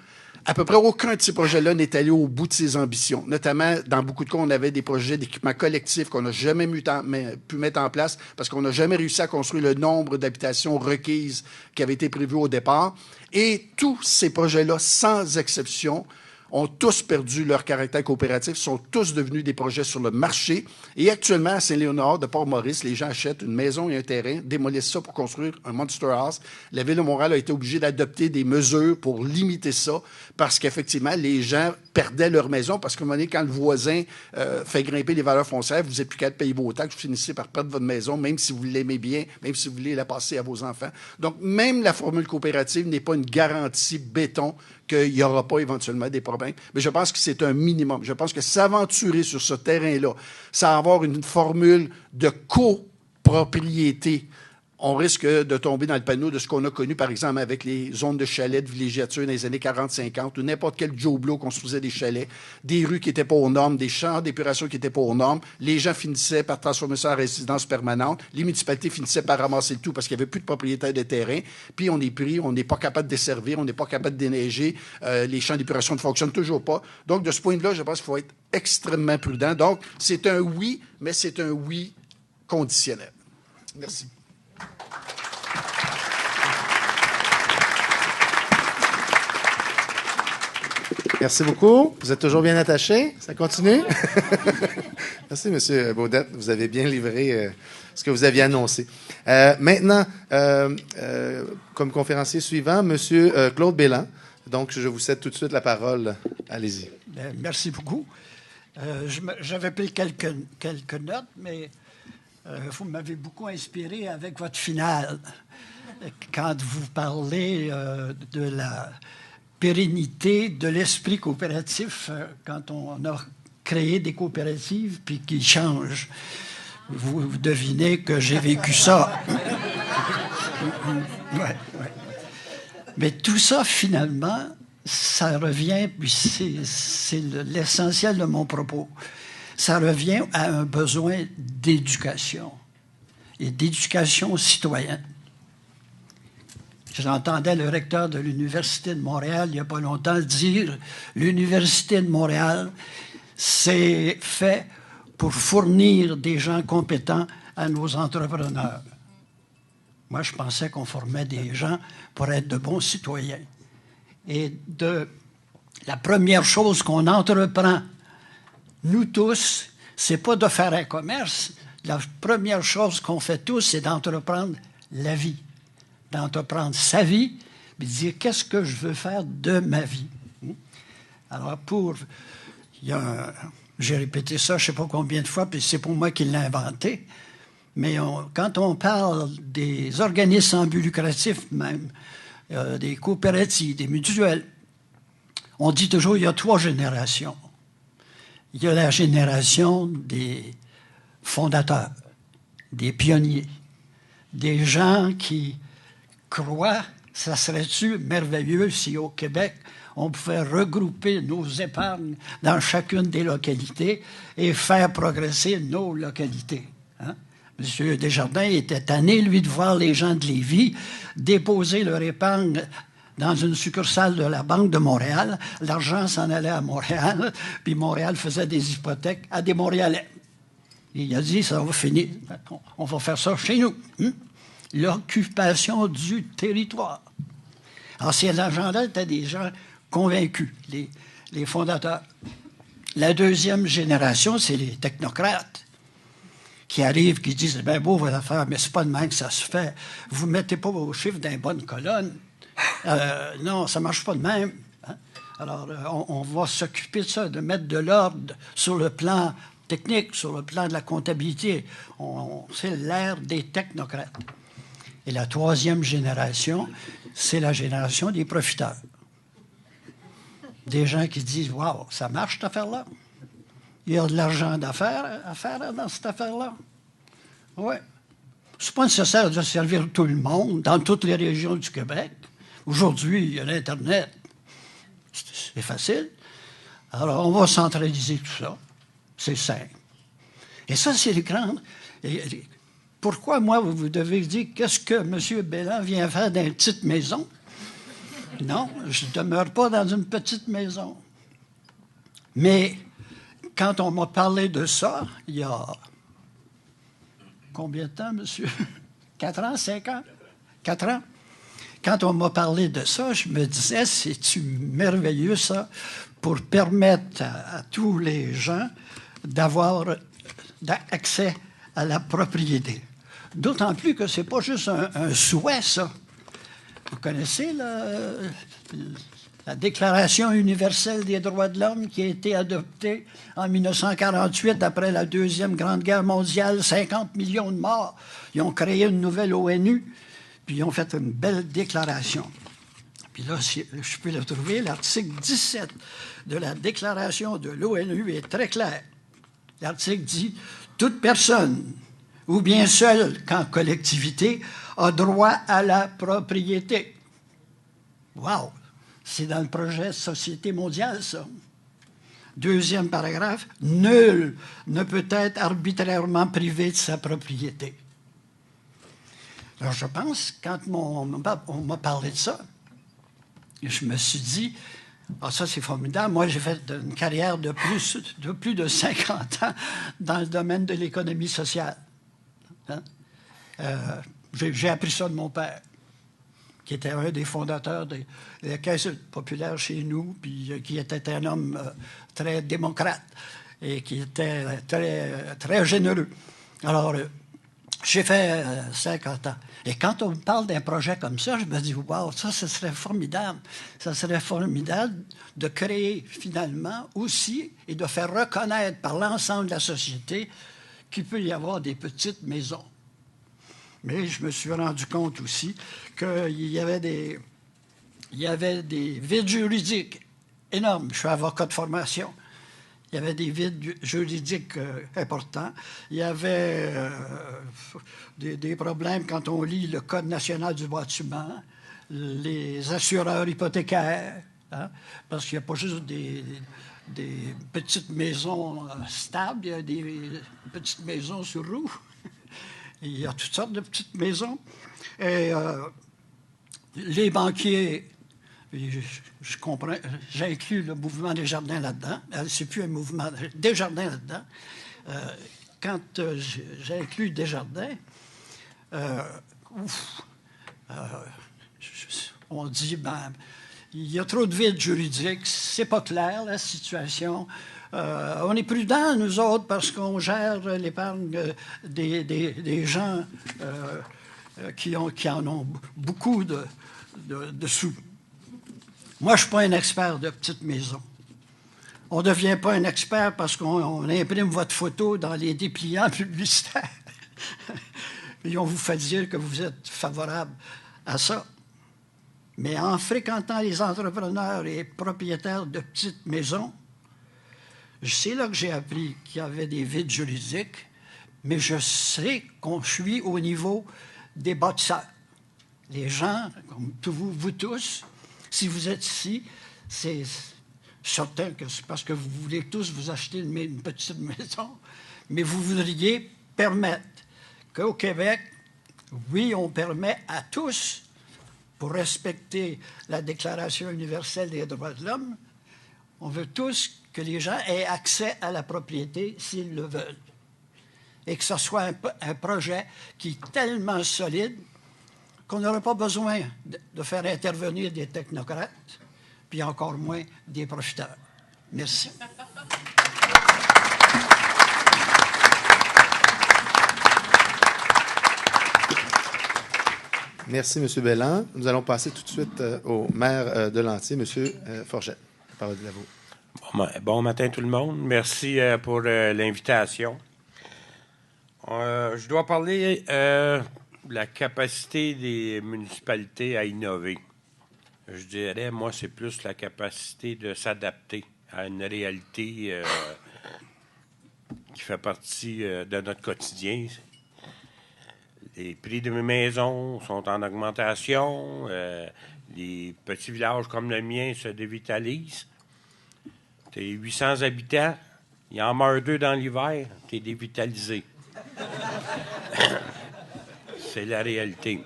[SPEAKER 3] À peu près aucun de ces projets-là n'est allé au bout de ses ambitions. Notamment, dans beaucoup de cas, on avait des projets d'équipement collectif qu'on n'a jamais pu mettre en place parce qu'on n'a jamais réussi à construire le nombre d'habitations requises qui avait été prévu au départ. Et tous ces projets-là, sans exception, ont tous perdu leur caractère coopératif, sont tous devenus des projets sur le marché. Et actuellement, à Saint-Léonard de Port-Maurice, les gens achètent une maison et un terrain, démolissent ça pour construire un Monster House. La Ville de Montréal a été obligée d'adopter des mesures pour limiter ça parce qu'effectivement, les gens perdaient leur maison parce qu'à un moment donné, quand le voisin fait grimper les valeurs foncières, vous n'êtes plus qu'à payer vos taxes, vous finissez par perdre votre maison, même si vous l'aimez bien, même si vous voulez la passer à vos enfants. Donc, même la formule coopérative n'est pas une garantie béton qu'il n'y aura pas éventuellement des problèmes. Mais je pense que c'est un minimum. Je pense que s'aventurer sur ce terrain-là, sans avoir une formule de copropriété, on risque de tomber dans le panneau de ce qu'on a connu, par exemple, avec les zones de chalets de villégiature dans les années 40-50, où n'importe quel Joe Blow construisait des chalets, des rues qui n'étaient pas aux normes, des champs d'épuration qui n'étaient pas aux normes. Les gens finissaient par transformer ça en résidence permanente. Les municipalités finissaient par ramasser le tout parce qu'il n'y avait plus de propriétaires de terrain. Puis on est pris, on n'est pas capable de desservir, on n'est pas capable de déneiger. Les champs d'épuration ne fonctionnent toujours pas. Donc, de ce point de vue-là, je pense qu'il faut être extrêmement prudent. Donc, c'est un oui, mais c'est un oui conditionnel. Merci.
[SPEAKER 1] Merci beaucoup. Vous êtes toujours bien attaché. Ça continue? Merci, M. Baudette. Vous avez bien livré ce que vous aviez annoncé. Maintenant, comme conférencier suivant, M. Claude Bélan. Donc, je vous cède tout de suite la parole. Allez-y.
[SPEAKER 4] Merci beaucoup. J'avais pris quelques notes, mais vous m'avez beaucoup inspiré avec votre finale. Quand vous parlez de la pérennité de l'esprit coopératif, quand on a créé des coopératives puis qui changent. Vous devinez que j'ai vécu ça. Ouais. Mais tout ça, finalement, ça revient, puis c'est l'essentiel de mon propos, ça revient à un besoin d'éducation et d'éducation citoyenne. J'entendais le recteur de l'Université de Montréal, il n'y a pas longtemps, dire « L'Université de Montréal, c'est fait pour fournir des gens compétents à nos entrepreneurs. » Moi, je pensais qu'on formait des gens pour être de bons citoyens. Et la première chose qu'on entreprend, nous tous, c'est pas de faire un commerce. La première chose qu'on fait tous, c'est d'entreprendre la vie. D'entreprendre sa vie, puis de dire qu'est-ce que je veux faire de ma vie. Alors, j'ai répété ça je ne sais pas combien de fois, puis c'est pour moi qui l'ai inventé, mais quand on parle des organismes sans but lucratif même, des coopératives, des mutuelles, on dit toujours qu'il y a 3 générations. Il y a la génération des fondateurs, des pionniers, des gens qui croient, ça serait-tu merveilleux si au Québec, on pouvait regrouper nos épargnes dans chacune des localités et faire progresser nos localités. Hein? M. Desjardins était tanné, lui, de voir les gens de Lévis déposer leur épargne dans une succursale de la Banque de Montréal. L'argent s'en allait à Montréal, puis Montréal faisait des hypothèques à des Montréalais. Et il a dit, ça va finir, on va faire ça chez nous. Hein? L'occupation du territoire. Alors, ces gens-là étaient des gens convaincus, les fondateurs. La deuxième génération, c'est les technocrates qui arrivent, qui disent, bien beau votre affaire, mais c'est pas de même que ça se fait. Vous ne mettez pas vos chiffres dans une bonne colonne. Non, ça ne marche pas de même. Hein? Alors, on va s'occuper de ça, de mettre de l'ordre sur le plan technique, sur le plan de la comptabilité. C'est l'ère des technocrates. Et la troisième génération, c'est la génération des profiteurs. Des gens qui disent « Wow, ça marche cette affaire-là? Il y a de l'argent d'affaires à faire dans cette affaire-là? » Oui. C'est pas nécessaire de servir tout le monde dans toutes les régions du Québec. Aujourd'hui, il y a l'Internet. C'est facile. Alors, on va centraliser tout ça. C'est simple. Et ça, c'est les grandes... Pourquoi, moi, vous devez dire qu'est-ce que M. Bélan vient faire dans une petite maison? Non, je ne demeure pas dans une petite maison. Mais quand on m'a parlé de ça, il y a combien de temps, monsieur? 4 ans, 5 ans? 4 ans? Quand on m'a parlé de ça, je me disais, c'est-tu merveilleux, ça, pour permettre à tous les gens d'avoir accès à la propriété. D'autant plus que ce n'est pas juste un souhait, ça. Vous connaissez la Déclaration universelle des droits de l'homme qui a été adoptée en 1948 après la Deuxième Grande Guerre mondiale, 50 millions de morts. Ils ont créé une nouvelle ONU, puis ils ont fait une belle déclaration. Puis là, si je peux le trouver, l'article 17 de la Déclaration de l'ONU est très clair. L'article dit « Toute personne ou bien seul, qu'en collectivité, a droit à la propriété. Wow! C'est dans le projet Société mondiale, ça. Deuxième paragraphe, nul ne peut être arbitrairement privé de sa propriété. Alors, je pense, quand on m'a parlé de ça, je me suis dit, ah, ça, c'est formidable. Moi, j'ai fait une carrière de plus de 50 ans dans le domaine de l'économie sociale. Hein? J'ai appris ça de mon père, qui était un des fondateurs de la Caisse populaire chez nous, puis qui était un homme très démocrate et qui était très, très généreux. Alors, j'ai fait 50 ans. Et quand on me parle d'un projet comme ça, je me dis, wow, ça, ce serait formidable. Ça serait formidable de créer finalement aussi et de faire reconnaître par l'ensemble de la société qu'il peut y avoir des petites maisons. Mais je me suis rendu compte aussi qu'il y avait des vides juridiques énormes. Je suis avocat de formation. Il y avait des vides juridiques importants. Il y avait des problèmes quand on lit le Code national du bâtiment, les assureurs hypothécaires, hein, parce qu'il n'y a pas juste des petites maisons stables, il y a des petites maisons sur roue. Il y a toutes sortes de petites maisons. Et les banquiers... Je comprends, j'inclus le mouvement Desjardins là-dedans. C'est plus un mouvement Desjardins là-dedans. Quand j'inclus Desjardins, on dit, il y a trop de vides juridiques, c'est pas clair la situation. On est prudents, nous autres, parce qu'on gère l'épargne des gens qui en ont beaucoup de sous. Moi, je ne suis pas un expert de petites maisons. On ne devient pas un expert parce qu'on imprime votre photo dans les dépliants publicitaires. Et on vous fait dire que vous êtes favorable à ça. Mais en fréquentant les entrepreneurs et propriétaires de petites maisons, c'est là que j'ai appris qu'il y avait des vides juridiques, mais je sais qu'on suit au niveau des bâtisseurs. Les gens, comme vous tous, si vous êtes ici, c'est certain que c'est parce que vous voulez tous vous acheter une petite maison, mais vous voudriez permettre qu'au Québec, oui, on permet à tous, pour respecter la Déclaration universelle des droits de l'homme, on veut tous que les gens aient accès à la propriété s'ils le veulent. Et que ce soit un projet qui est tellement solide qu'on n'aurait pas besoin de faire intervenir des technocrates, puis encore moins des profiteurs. Merci.
[SPEAKER 1] Merci, M. Belland. Nous allons passer tout de suite au maire de Lanty, M. Forget. La parole est à vous.
[SPEAKER 5] Bon matin, tout le monde. Merci pour l'invitation. Je dois parler la capacité des municipalités à innover. Je dirais, moi, c'est plus la capacité de s'adapter à une réalité qui fait partie de notre quotidien. Les prix de mes maisons sont en augmentation. Les petits villages comme le mien se dévitalisent. Tu as 800 habitants, il en meurt 2 dans l'hiver, tu es dévitalisé. C'est la réalité.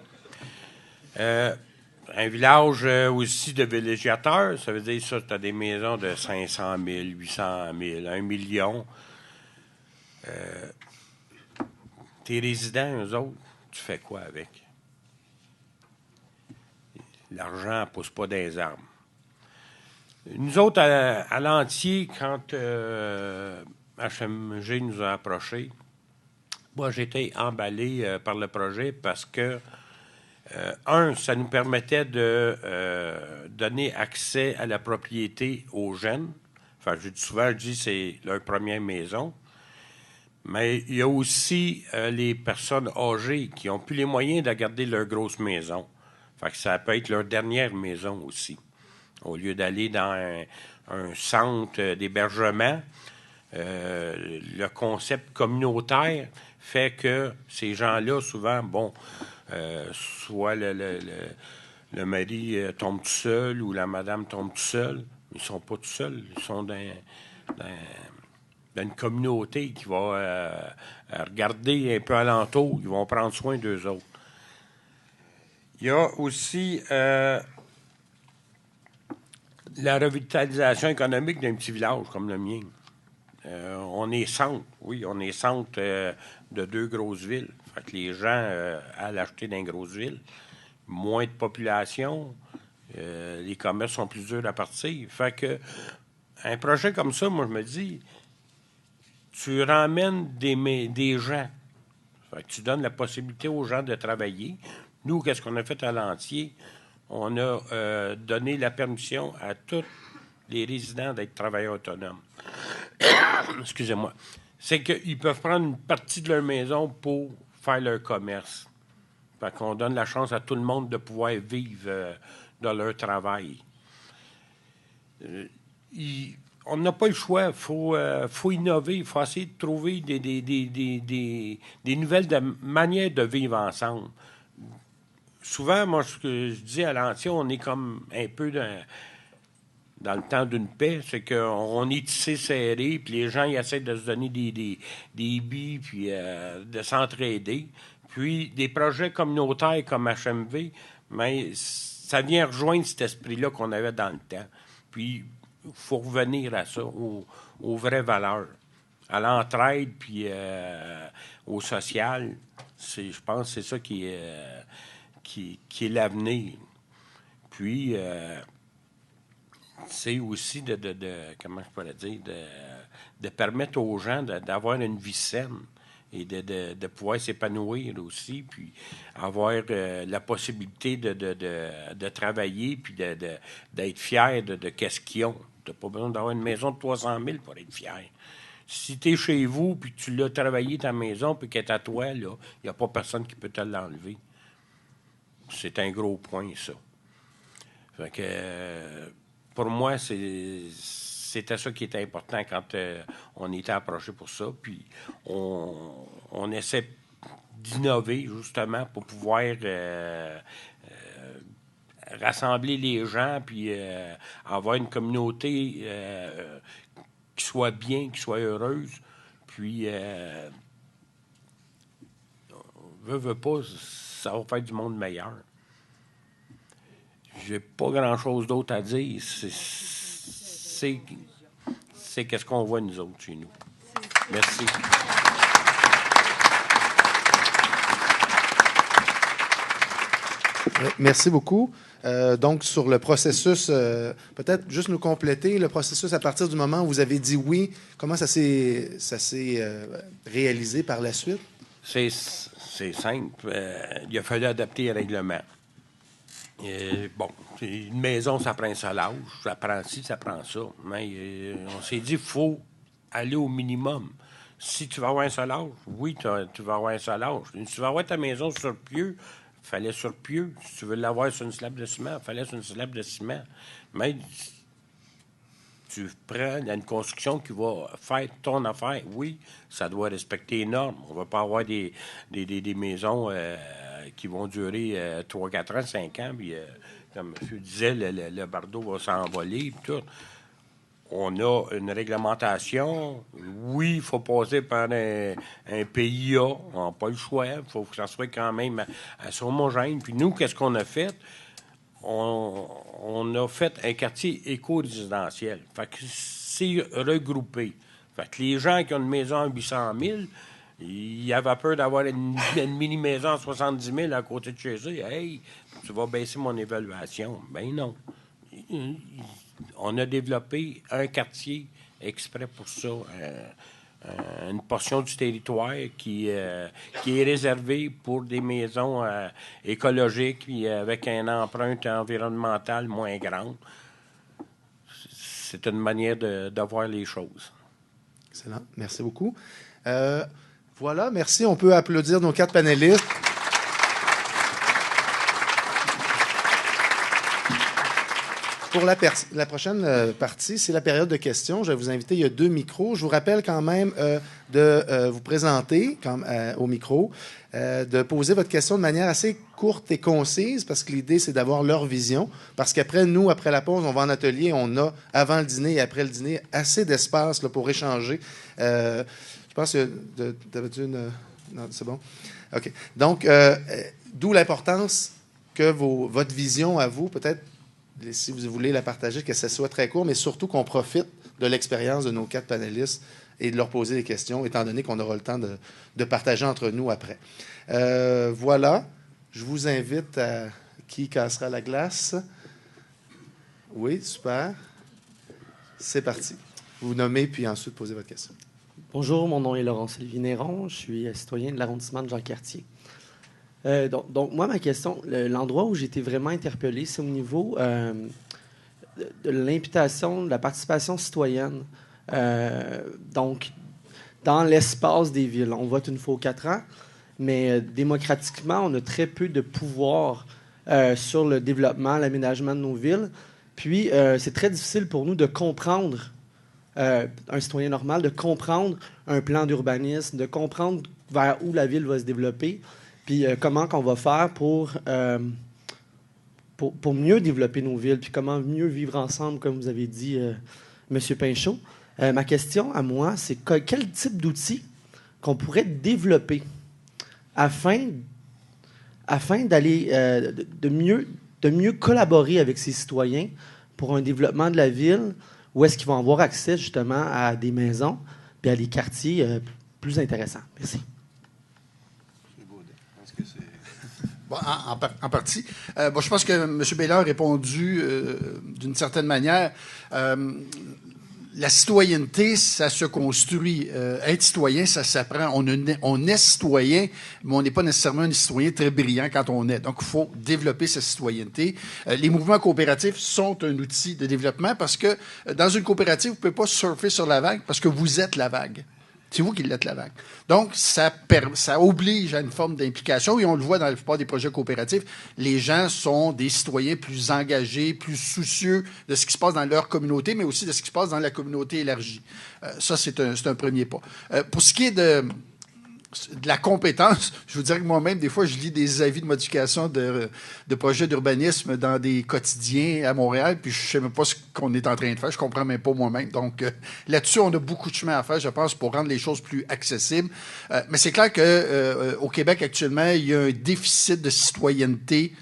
[SPEAKER 5] Un village aussi de villégiateurs, ça veut dire ça, tu as des maisons de 500 000, 800 000, 1 million. Tes résidents, eux autres, tu fais quoi avec? L'argent ne pousse pas des arbres. Nous autres, à Lanty, quand HMG nous a approchés, moi, j'ai été emballé par le projet parce que, ça nous permettait de donner accès à la propriété aux jeunes. Enfin, je dis c'est leur première maison. Mais il y a aussi les personnes âgées qui n'ont plus les moyens de garder leur grosse maison. Fait que ça peut être leur dernière maison aussi. Au lieu d'aller dans un centre d'hébergement, le concept communautaire fait que ces gens-là, souvent, bon, soit le mari tombe tout seul ou la madame tombe tout seul. Ils sont pas tout seuls. Ils sont dans une communauté qui va regarder un peu alentour. Ils vont prendre soin d'eux autres. Il y a aussi la revitalisation économique d'un petit village comme le mien. On est centre, oui, on est centre de 2 grosses villes. Fait que les gens allent acheter dans les grosses villes. Moins de population, les commerces sont plus durs à partir. Fait que un projet comme ça, moi, je me dis, tu ramènes des gens. Fait que tu donnes la possibilité aux gens de travailler. Nous, qu'est-ce qu'on a fait à Lantier? On a donné la permission à tous les résidents d'être travailleurs autonomes. Excusez-moi. C'est qu'ils peuvent prendre une partie de leur maison pour faire leur commerce. Fait qu'on donne la chance à tout le monde de pouvoir vivre de leur travail. On n'a pas le choix. Il faut innover. Il faut essayer de trouver des nouvelles manières de vivre ensemble. Souvent, moi, ce que je dis à Lantier, on est comme un peu dans le temps d'une paix, c'est qu'on est tissé serré, puis les gens ils essaient de se donner des billes, puis de s'entraider. Puis des projets communautaires comme HMV, mais ça vient rejoindre cet esprit-là qu'on avait dans le temps. Puis il faut revenir à ça, aux vraies valeurs, à l'entraide, puis au social. Je pense que c'est ça qui est l'avenir. Puis c'est aussi comment je pourrais dire, de permettre aux gens d'avoir une vie saine et de pouvoir s'épanouir aussi, puis avoir la possibilité de travailler, puis d'être fier de qu'est-ce qu'ils ont. Tu n'as pas besoin d'avoir une maison de 300 000 pour être fier. Si tu es chez vous, puis tu l'as travaillé ta maison, puis qu'elle est à toi, là, il n'y a pas personne qui peut te l'enlever. C'est un gros point, ça. Fait que, pour moi, c'était ça qui était important quand on était approché pour ça. Puis on essaie d'innover, justement, pour pouvoir rassembler les gens, puis avoir une communauté qui soit bien, qui soit heureuse. Puis, veut pas, ça va faire du monde meilleur. J'ai pas grand-chose d'autre à dire. C'est qu'est-ce qu'on voit, nous autres, chez nous. Merci.
[SPEAKER 1] Merci beaucoup. Donc, sur le processus, peut-être juste nous compléter le processus à partir du moment où vous avez dit oui, comment ça s'est réalisé par la suite? C'est
[SPEAKER 5] simple. Il a fallu adapter les règlements. Bon, une maison, ça prend un solage, ça prend ci, ça prend ça. Mais on s'est dit, il faut aller au minimum. Si tu vas avoir un solage, oui, tu vas avoir un solage. Si tu vas avoir ta maison sur pieux, il fallait sur pieux. Si tu veux l'avoir sur une slab de ciment, il fallait sur une slab de ciment. Mais tu prends une construction qui va faire ton affaire. Oui, ça doit respecter les normes. On ne va pas avoir des maisons qui vont durer 3, 4 ans, 5 ans, puis comme je disais, le bardeau va s'envoler, puis tout. On a une réglementation. Oui, il faut passer par un PIA. On n'a pas le choix. Il faut que ça soit quand même assez homogène. Puis nous, qu'est-ce qu'on a fait? On a fait un quartier éco-résidentiel. Fait que c'est regroupé. Fait que les gens qui ont une maison à 800 000, ils avaient peur d'avoir une mini-maison à 70 000 à côté de chez eux. Hey, tu vas baisser mon évaluation. Ben non. On a développé un quartier exprès pour ça. Une portion du territoire qui est réservée pour des maisons écologiques et avec une empreinte environnementale moins grande. C'est une manière de voir les choses.
[SPEAKER 1] Excellent. Merci beaucoup. Voilà, merci. On peut applaudir nos 4 panélistes. Pour la prochaine partie, c'est la période de questions. Je vais vous inviter, il y a 2 micros. Je vous rappelle quand même de vous présenter au micro, de poser votre question de manière assez courte et concise, parce que l'idée, c'est d'avoir leur vision. Parce qu'après, nous, après la pause, on va en atelier, on a, avant le dîner et après le dîner, assez d'espace là, pour échanger. Je pense que t'avais-tu une... Non, c'est bon? OK. Donc, d'où l'importance que votre vision à vous, peut-être, si vous voulez la partager, que ce soit très court, mais surtout qu'on profite de l'expérience de nos 4 panélistes et de leur poser des questions, étant donné qu'on aura le temps de partager entre nous après. Voilà. Je vous invite à... Qui cassera la glace? Oui, super. C'est parti. Vous vous nommez, puis ensuite posez votre question.
[SPEAKER 6] Bonjour, mon nom est Laurent-Sylvie Néron. Je suis citoyen de l'arrondissement de Jean-Cartier. Donc, moi, ma question, l'endroit où j'ai été vraiment interpellé, c'est au niveau de l'imputation, de la participation citoyenne. Donc, dans l'espace des villes. On vote une fois aux 4 ans, mais démocratiquement, on a très peu de pouvoir sur le développement, l'aménagement de nos villes. Puis, c'est très difficile pour nous de comprendre, un citoyen normal, de comprendre un plan d'urbanisme, de comprendre vers où la ville va se développer. Puis comment qu'on va faire pour mieux développer nos villes, puis comment mieux vivre ensemble, comme vous avez dit, M. Pinchot. Ma question à moi, c'est quel type d'outils qu'on pourrait développer afin d'aller de mieux collaborer avec ces citoyens pour un développement de la ville, où est-ce qu'ils vont avoir accès justement à des maisons puis à des quartiers plus intéressants. Merci.
[SPEAKER 3] Bon, en partie. Je pense que M. Baylor a répondu d'une certaine manière. La citoyenneté, ça se construit. Être citoyen, ça s'apprend. On est citoyen, mais on n'est pas nécessairement un citoyen très brillant quand on est. Donc, il faut développer sa citoyenneté. Les mouvements coopératifs sont un outil de développement parce que dans une coopérative, vous ne pouvez pas surfer sur la vague parce que vous êtes la vague. C'est vous qui êtes la vague. Donc, ça oblige à une forme d'implication et on le voit dans la plupart des projets coopératifs. Les gens sont des citoyens plus engagés, plus soucieux de ce qui se passe dans leur communauté, mais aussi de ce qui se passe dans la communauté élargie. Ça, c'est un premier pas. Pour ce qui est de la compétence, je vous dirais que moi-même, des fois, je lis des avis de modification de projets d'urbanisme dans des quotidiens à Montréal, puis je ne sais même pas ce qu'on est en train de faire. Je ne comprends même pas moi-même. Donc, là-dessus, on a beaucoup de chemin à faire, je pense, pour rendre les choses plus accessibles. Mais c'est clair qu'au Québec, actuellement, il y a un déficit de citoyenneté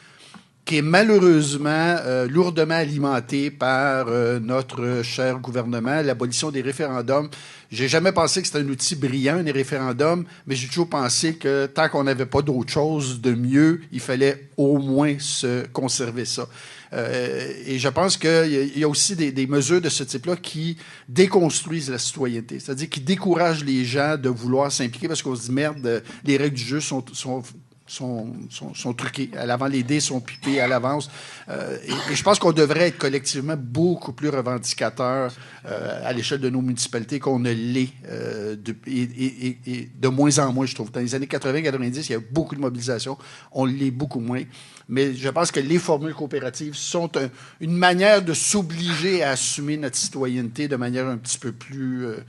[SPEAKER 3] qui est malheureusement lourdement alimenté par notre cher gouvernement. L'abolition des référendums. J'ai jamais pensé que c'était un outil brillant, les référendums, mais j'ai toujours pensé que tant qu'on n'avait pas d'autre chose de mieux, il fallait au moins se conserver ça. Et je pense qu'il y a aussi des mesures de ce type-là qui déconstruisent la citoyenneté, c'est-à-dire qui découragent les gens de vouloir s'impliquer parce qu'on se dit, merde, les règles du jeu sont truquées. À l'avant, les dés sont pipés à l'avance. Et je pense qu'on devrait être collectivement beaucoup plus revendicateurs à l'échelle de nos municipalités qu'on ne l'est et de moins en moins, je trouve. Dans les années 80-90, il y a beaucoup de mobilisation. On l'est beaucoup moins. Mais je pense que les formules coopératives sont une manière de s'obliger à assumer notre citoyenneté de manière un petit peu plus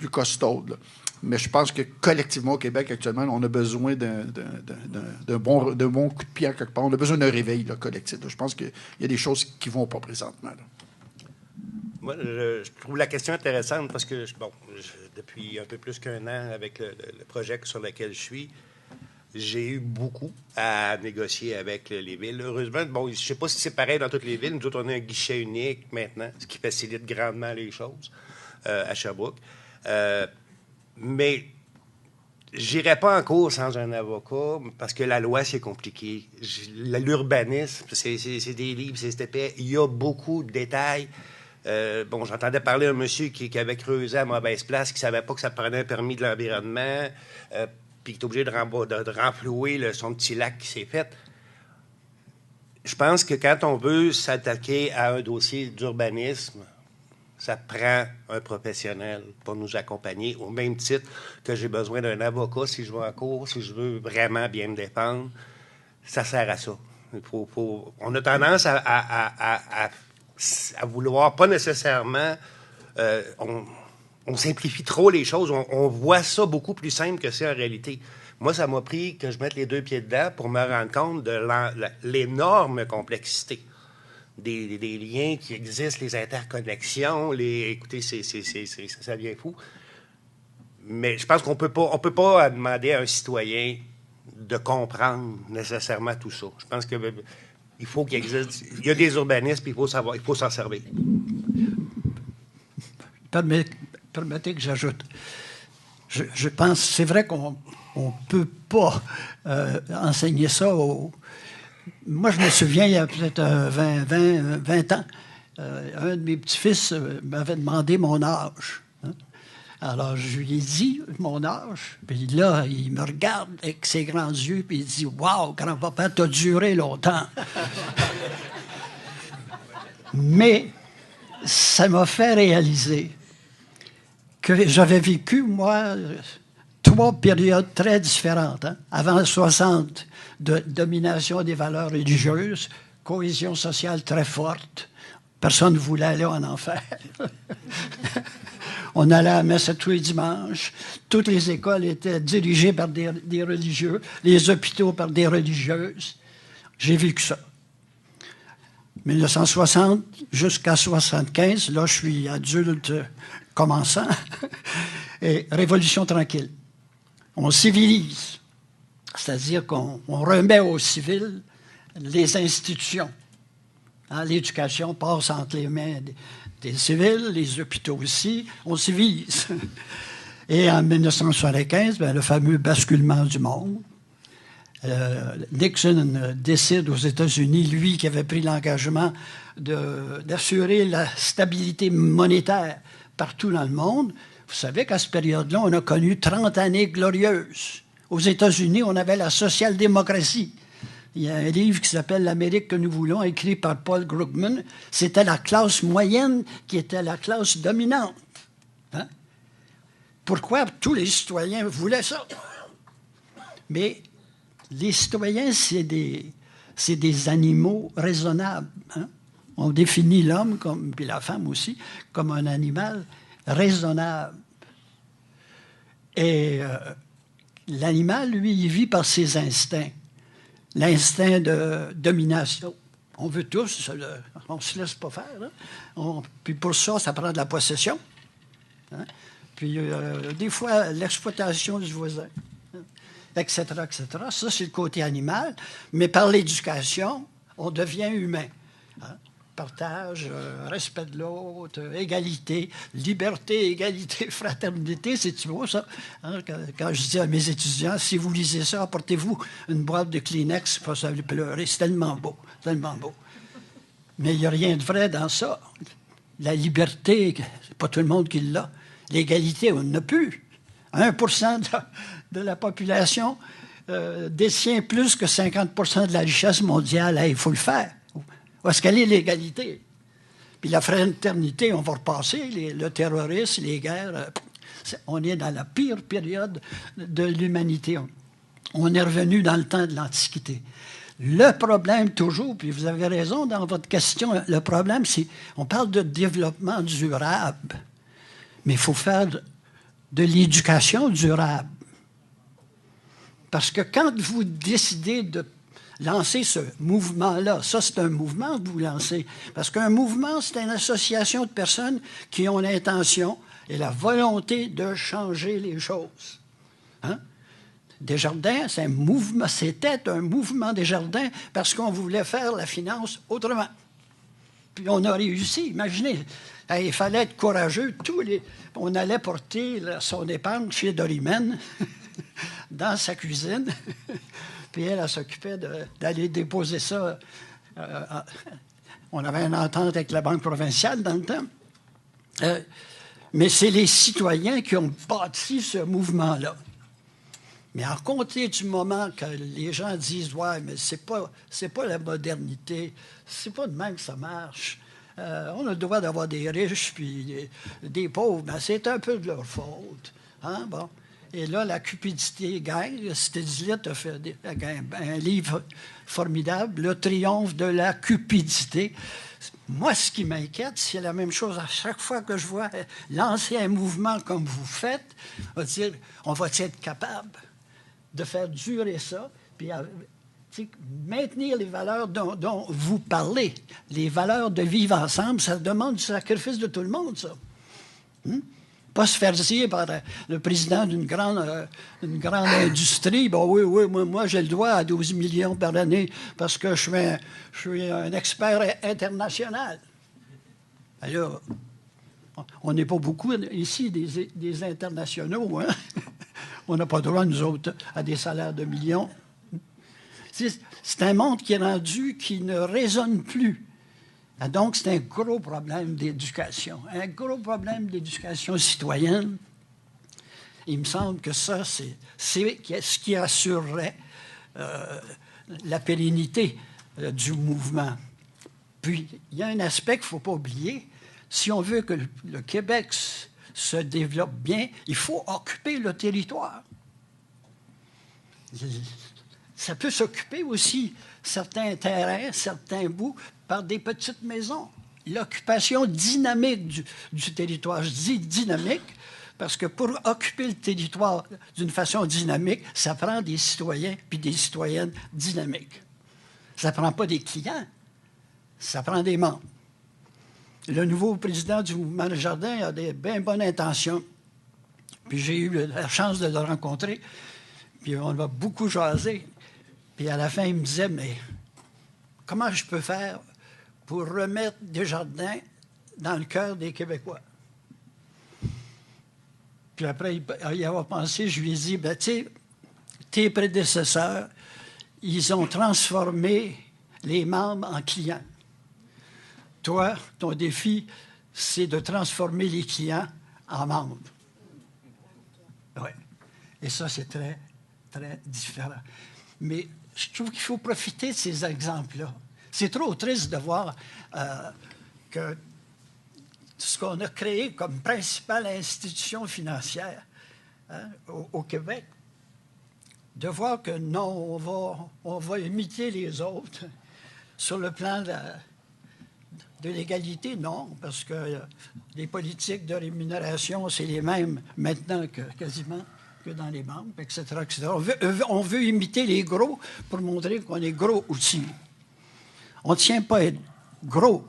[SPEAKER 3] costaude, là. Mais je pense que collectivement au Québec, actuellement, on a besoin d'un bon coup de pied à quelque part. On a besoin d'un réveil là, collectif. Là. Je pense qu'il y a des choses qui ne vont pas présentement. Là.
[SPEAKER 2] Moi, je trouve la question intéressante parce que, depuis un peu plus qu'1 an, avec le projet sur lequel je suis, j'ai eu beaucoup à négocier avec les villes. Heureusement, je ne sais pas si c'est pareil dans toutes les villes. Nous autres, on a un guichet unique maintenant, ce qui facilite grandement les choses à Sherbrooke. Mais j'irai pas en cours sans un avocat parce que la loi, c'est compliqué. L'urbanisme, c'est des livres, c'est épais. Il y a beaucoup de détails. J'entendais parler d'un monsieur qui avait creusé à mauvaise place, qui savait pas que ça prenait un permis de l'environnement, puis qui est obligé de renflouer son petit lac qui s'est fait. Je pense que quand on veut s'attaquer à un dossier d'urbanisme, ça prend un professionnel pour nous accompagner, au même titre que j'ai besoin d'un avocat si je vais en cours, si je veux vraiment bien me défendre. Ça sert à ça. On a tendance à à vouloir pas nécessairement... on simplifie trop les choses. On voit ça beaucoup plus simple que c'est en réalité. Moi, ça m'a pris que je mette les deux pieds dedans pour me rendre compte de l'énorme complexité des liens qui existent, les interconnexions. Écoutez, ça devient fou. Mais je pense qu'on peut pas demander à un citoyen de comprendre nécessairement tout ça. Je pense que il faut qu'il existe. Il y a des urbanistes, puis il faut s'en servir.
[SPEAKER 4] Permettez que j'ajoute. Je pense, c'est vrai qu'on ne peut pas enseigner ça Moi, je me souviens, il y a peut-être 20 ans, un de mes petits-fils m'avait demandé mon âge. Hein? Alors, je lui ai dit mon âge, puis là, il me regarde avec ses grands yeux, puis il dit « Wow, grand-papa, t'as duré longtemps! » Mais ça m'a fait réaliser que j'avais vécu, moi, 3 périodes très différentes. Hein? Avant 60, de domination des valeurs religieuses, cohésion sociale très forte. Personne ne voulait aller en enfer. On allait à la messe tous les dimanches. Toutes les écoles étaient dirigées par des religieux, les hôpitaux par des religieuses. J'ai vécu ça. 1960 jusqu'à 75, là, je suis adulte commençant, et révolution tranquille. On civilise, c'est-à-dire qu'on remet aux civils les institutions. Hein, l'éducation passe entre les mains des civils, les hôpitaux aussi, on civilise. Et en 1975, le fameux basculement du monde. Nixon décide aux États-Unis, lui qui avait pris l'engagement d'assurer la stabilité monétaire partout dans le monde. Vous savez qu'à cette période-là, on a connu 30 années glorieuses. Aux États-Unis, on avait la social-démocratie. Il y a un livre qui s'appelle « L'Amérique que nous voulons », écrit par Paul Krugman. C'était la classe moyenne qui était la classe dominante. Hein? Pourquoi tous les citoyens voulaient ça? Mais les citoyens, c'est des animaux raisonnables. Hein? On définit l'homme, puis la femme aussi, comme un animal raisonnable. Et l'animal, lui, il vit par ses instincts. L'instinct de domination. On veut tous, on ne se laisse pas faire. Hein? Puis pour ça, ça prend de la possession. Hein? Puis des fois, l'exploitation du voisin. Etc., etc. Ça, c'est le côté animal. Mais par l'éducation, on devient humain. Hein? Partage, respect de l'autre, égalité, liberté, égalité, fraternité, c'est beau ça. Hein? Quand je dis à mes étudiants, si vous lisez ça, apportez-vous une boîte de Kleenex, pas ça pleurer, c'est tellement beau, tellement beau. Mais il n'y a rien de vrai dans ça. La liberté, c'est pas tout le monde qui l'a. L'égalité, on n'en a plus. 1% de la population détient plus que 50% de la richesse mondiale. Il faut le faire. Où est-ce qu'elle est l'égalité? Puis la fraternité, on va repasser, le terrorisme, les guerres. On est dans la pire période de l'humanité. On est revenu dans le temps de l'Antiquité. Le problème, toujours, puis vous avez raison dans votre question, le problème, c'est on parle de développement durable, mais il faut faire de l'éducation durable. Parce que quand vous décidez de lancer ce mouvement-là, ça c'est un mouvement que vous lancez, parce qu'un mouvement, c'est une association de personnes qui ont l'intention et la volonté de changer les choses. Hein? Desjardins, c'était un mouvement Desjardins parce qu'on voulait faire la finance autrement. Puis on a réussi, imaginez. Il fallait être courageux. On allait porter son épargne chez Dorimène, dans sa cuisine. Puis elle s'occupait d'aller déposer ça. On avait une entente avec la Banque provinciale dans le temps. Mais c'est les citoyens qui ont bâti ce mouvement-là. Mais en compter du moment que les gens disent « Ouais, mais c'est pas la modernité, c'est pas de même que ça marche. On a le droit d'avoir des riches puis des pauvres, mais c'est un peu de leur faute. Hein? Bon. Et là, la cupidité gagne. Stedilette a fait un livre formidable, « Le triomphe de la cupidité ». Moi, ce qui m'inquiète, c'est la même chose à chaque fois que je vois lancer un mouvement comme vous faites, on va dire, on va être capable de faire durer ça, puis maintenir les valeurs dont vous parlez, les valeurs de vivre ensemble, ça demande du sacrifice de tout le monde, ça. Pas se faire dire par le président d'une grande industrie, bon oui, moi j'ai le droit à 12 millions par année parce que je suis un expert international. Alors, on n'est pas beaucoup ici des internationaux, hein? On n'a pas droit, nous autres, à des salaires de millions. C'est un monde qui est rendu, qui ne résonne plus. Et donc, c'est un gros problème d'éducation. Un gros problème d'éducation citoyenne. Il me semble que ça, c'est ce qui assurerait la pérennité du mouvement. Puis, il y a un aspect qu'il ne faut pas oublier. Si on veut que le Québec se développe bien, il faut occuper le territoire. Ça peut s'occuper aussi certains terrains, certains bouts, par des petites maisons. L'occupation dynamique du territoire. Je dis dynamique parce que pour occuper le territoire d'une façon dynamique, ça prend des citoyens puis des citoyennes dynamiques. Ça ne prend pas des clients, ça prend des membres. Le nouveau président du mouvement Le Jardin a des bien bonnes intentions. Puis j'ai eu la chance de le rencontrer. Puis on a beaucoup jasé. Puis à la fin, il me disait, mais comment je peux faire pour remettre Desjardins dans le cœur des Québécois? Puis après, il y a pensé, je lui ai dit, ben, tu sais, tes prédécesseurs, ils ont transformé les membres en clients. Toi, ton défi, c'est de transformer les clients en membres. Oui. Et ça, c'est très, très différent. Mais je trouve qu'il faut profiter de ces exemples-là. C'est trop triste de voir que ce qu'on a créé comme principale institution financière au Québec, de voir que non, on va imiter les autres sur le plan de l'égalité, non, parce que les politiques de rémunération, c'est les mêmes maintenant quasiment que dans les banques, etc., etc. On veut imiter les gros pour montrer qu'on est gros aussi. On ne tient pas à être gros,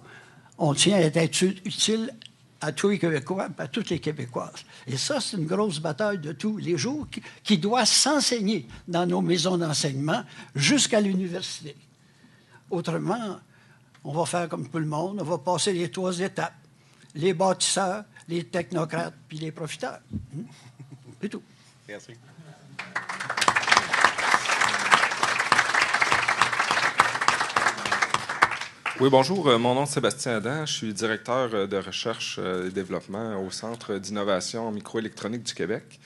[SPEAKER 4] on tient à être utile à tous les Québécois, à toutes les Québécoises. Et ça, c'est une grosse bataille de tous les jours qui doit s'enseigner dans nos maisons d'enseignement jusqu'à l'université. Autrement, on va faire comme tout le monde, on va passer les 3 étapes. Les bâtisseurs, les technocrates, puis les profiteurs. C'est tout.
[SPEAKER 2] Merci.
[SPEAKER 7] Oui, bonjour. Mon nom est Sébastien Adam. Je suis directeur de recherche et développement au Centre d'innovation en microélectronique du Québec.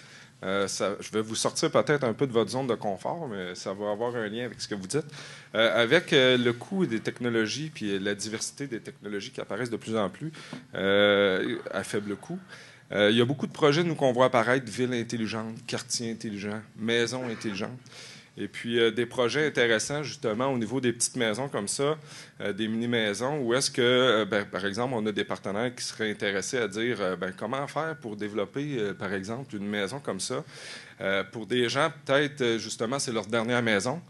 [SPEAKER 7] Je vais vous sortir peut-être un peu de votre zone de confort, mais ça va avoir un lien avec ce que vous dites. Avec le coût des technologies puis la diversité des technologies qui apparaissent de plus en plus à faible coût, il y a beaucoup de projets, nous, qu'on voit apparaître, villes intelligentes, quartiers intelligents, maisons intelligentes. Et puis, des projets intéressants, justement, au niveau des petites maisons comme ça, des mini-maisons, où est-ce que, par exemple, on a des partenaires qui seraient intéressés à dire comment faire pour développer, par exemple, une maison comme ça. Pour des gens, peut-être, justement, c'est leur dernière maison.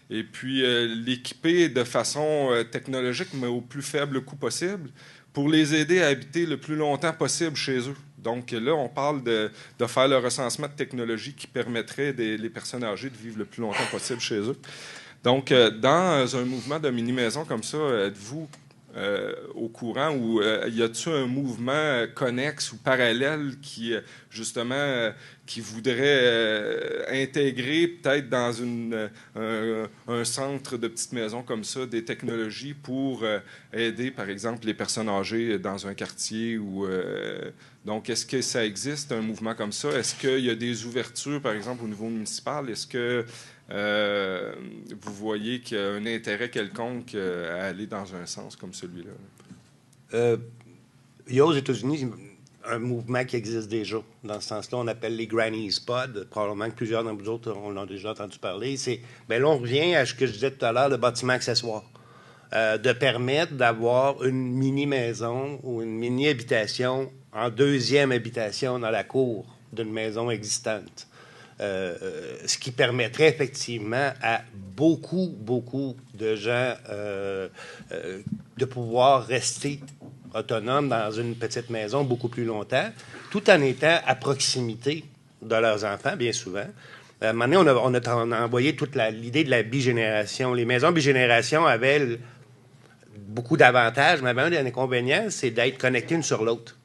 [SPEAKER 7] Et puis, l'équiper de façon technologique, mais au plus faible coût possible, pour les aider à habiter le plus longtemps possible chez eux. Donc là, on parle de faire le recensement de technologies qui permettrait les personnes âgées de vivre le plus longtemps possible chez eux. Donc, dans un mouvement de mini-maison comme ça, êtes-vous au courant ou y a-t-il un mouvement connexe ou parallèle qui, justement, qui voudrait intégrer peut-être dans un centre de petites maisons comme ça des technologies pour aider, par exemple, les personnes âgées dans un quartier ou... donc, est-ce que ça existe, un mouvement comme ça? Est-ce qu'il y a des ouvertures, par exemple, au niveau municipal? Est-ce que vous voyez qu'il y a un intérêt quelconque à aller dans un sens comme celui-là?
[SPEAKER 2] Il y a aux États-Unis un mouvement qui existe déjà. Dans ce sens-là, on appelle les Granny's Pod. Probablement que plusieurs d'entre vous autres, on l'a déjà entendu parler. Là, on revient à ce que je disais tout à l'heure, le bâtiment accessoire. de permettre d'avoir une mini-maison ou une mini-habitation en deuxième habitation dans la cour d'une maison existante. Ce qui permettrait effectivement à beaucoup de gens de pouvoir rester autonomes dans une petite maison beaucoup plus longtemps, tout en étant à proximité de leurs enfants, bien souvent. À un moment donné, on a envoyé toute l'idée de la bigénération. Les maisons bigénération avaient beaucoup d'avantages, mais avait un des inconvénients, c'est d'être connectés une sur l'autre.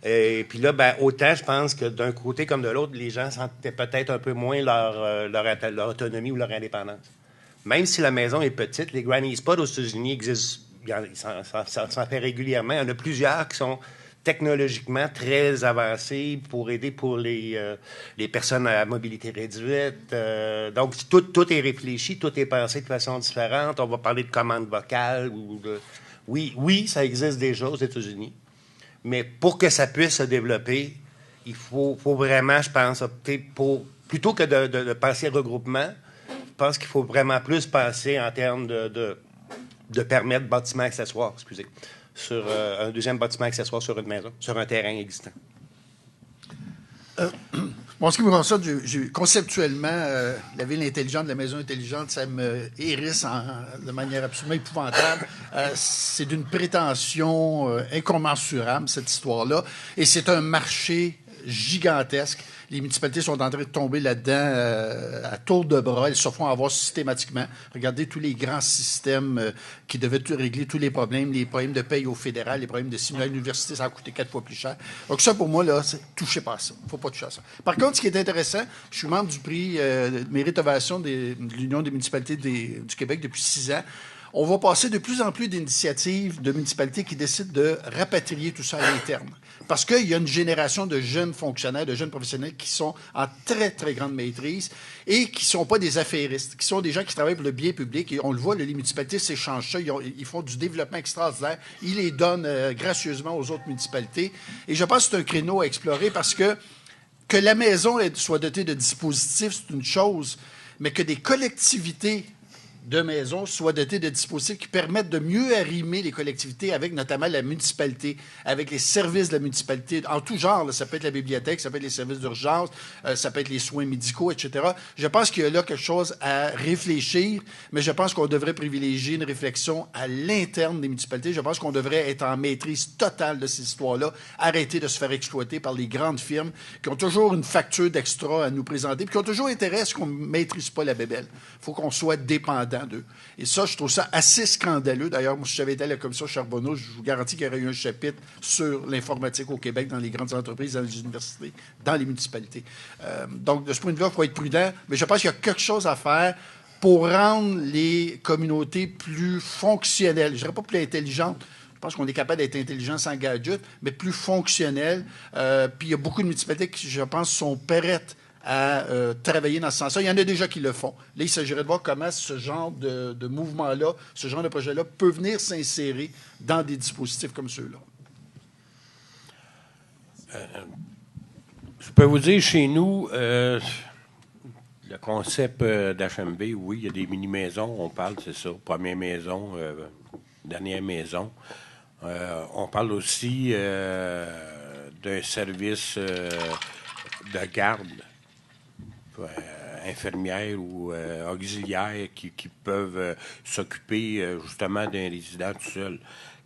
[SPEAKER 2] Et puis là, autant je pense que d'un côté comme de l'autre, les gens sentaient peut-être un peu moins leur autonomie ou leur indépendance. Même si la maison est petite, les granny spots aux États-Unis existent, ça s'en fait régulièrement. Il y en a plusieurs qui sont technologiquement très avancés pour aider pour les personnes à mobilité réduite. Donc, tout est réfléchi, tout est pensé de façon différente. On va parler de commandes vocales. Oui, ça existe déjà aux États-Unis. Mais pour que ça puisse se développer, il faut vraiment, je pense, opter pour... Plutôt que de penser regroupement, je pense qu'il faut vraiment plus penser en termes de permettre bâtiment accessoire, sur un deuxième bâtiment accessoire sur une maison, sur un terrain existant.
[SPEAKER 3] En ce qui me concerne, conceptuellement, la ville intelligente, la maison intelligente, ça me hérisse de manière absolument épouvantable. C'est d'une prétention incommensurable, cette histoire-là. Et c'est un marché gigantesque. Les municipalités sont en train de tomber là-dedans à tour de bras. Elles se font avoir systématiquement. Regardez tous les grands systèmes qui devaient régler tous les problèmes de paye au fédéral, les problèmes de simuler à l'université, ça a coûté 4 fois plus cher. Donc ça, pour moi, là, touchez pas à ça. Il ne faut pas toucher à ça. Par contre, ce qui est intéressant, je suis membre du prix de mérite ovation de l'Union des municipalités du Québec depuis 6 ans. On va passer de plus en plus d'initiatives de municipalités qui décident de rapatrier tout ça à l'interne. Parce qu'il y a une génération de jeunes fonctionnaires, de jeunes professionnels qui sont en très, très grande maîtrise et qui ne sont pas des affairistes, qui sont des gens qui travaillent pour le bien public. Et on le voit, les municipalités s'échangent ça. Ils font du développement extraordinaire. Ils les donnent gracieusement aux autres municipalités. Et je pense que c'est un créneau à explorer parce que la maison soit dotée de dispositifs, c'est une chose, mais que des collectivités de maisons soient dotés de dispositifs qui permettent de mieux arrimer les collectivités avec notamment la municipalité, avec les services de la municipalité, en tout genre. Là, ça peut être la bibliothèque, ça peut être les services d'urgence, ça peut être les soins médicaux, etc. Je pense qu'il y a là quelque chose à réfléchir, mais je pense qu'on devrait privilégier une réflexion à l'interne des municipalités. Je pense qu'on devrait être en maîtrise totale de ces histoires-là, arrêter de se faire exploiter par les grandes firmes qui ont toujours une facture d'extra à nous présenter, puis qui ont toujours intérêt à ce qu'on ne maîtrise pas la bébelle. Il faut qu'on soit dépendant d'eux. Et ça, je trouve ça assez scandaleux. D'ailleurs, moi, si j'avais été à la commission Charbonneau, je vous garantis qu'il y aurait eu un chapitre sur l'informatique au Québec, dans les grandes entreprises, dans les universités, dans les municipalités. Donc, de ce point de vue-là, il faut être prudent. Mais je pense qu'il y a quelque chose à faire pour rendre les communautés plus fonctionnelles. Je ne dirais pas plus intelligentes. Je pense qu'on est capable d'être intelligent sans gadget, mais plus fonctionnelles. Puis il y a beaucoup de municipalités qui, je pense, sont prêtes à travailler dans ce sens-là. Il y en a déjà qui le font. Là, il s'agirait de voir comment ce genre de mouvement-là, ce genre de projet-là peut venir s'insérer dans des dispositifs comme ceux-là.
[SPEAKER 5] Je peux vous dire, chez nous, le concept d'HMB, oui, il y a des mini-maisons, on parle, c'est ça, première maison, dernière maison. On parle aussi d'un service de garde, infirmières ou auxiliaires qui peuvent s'occuper justement d'un résident tout seul.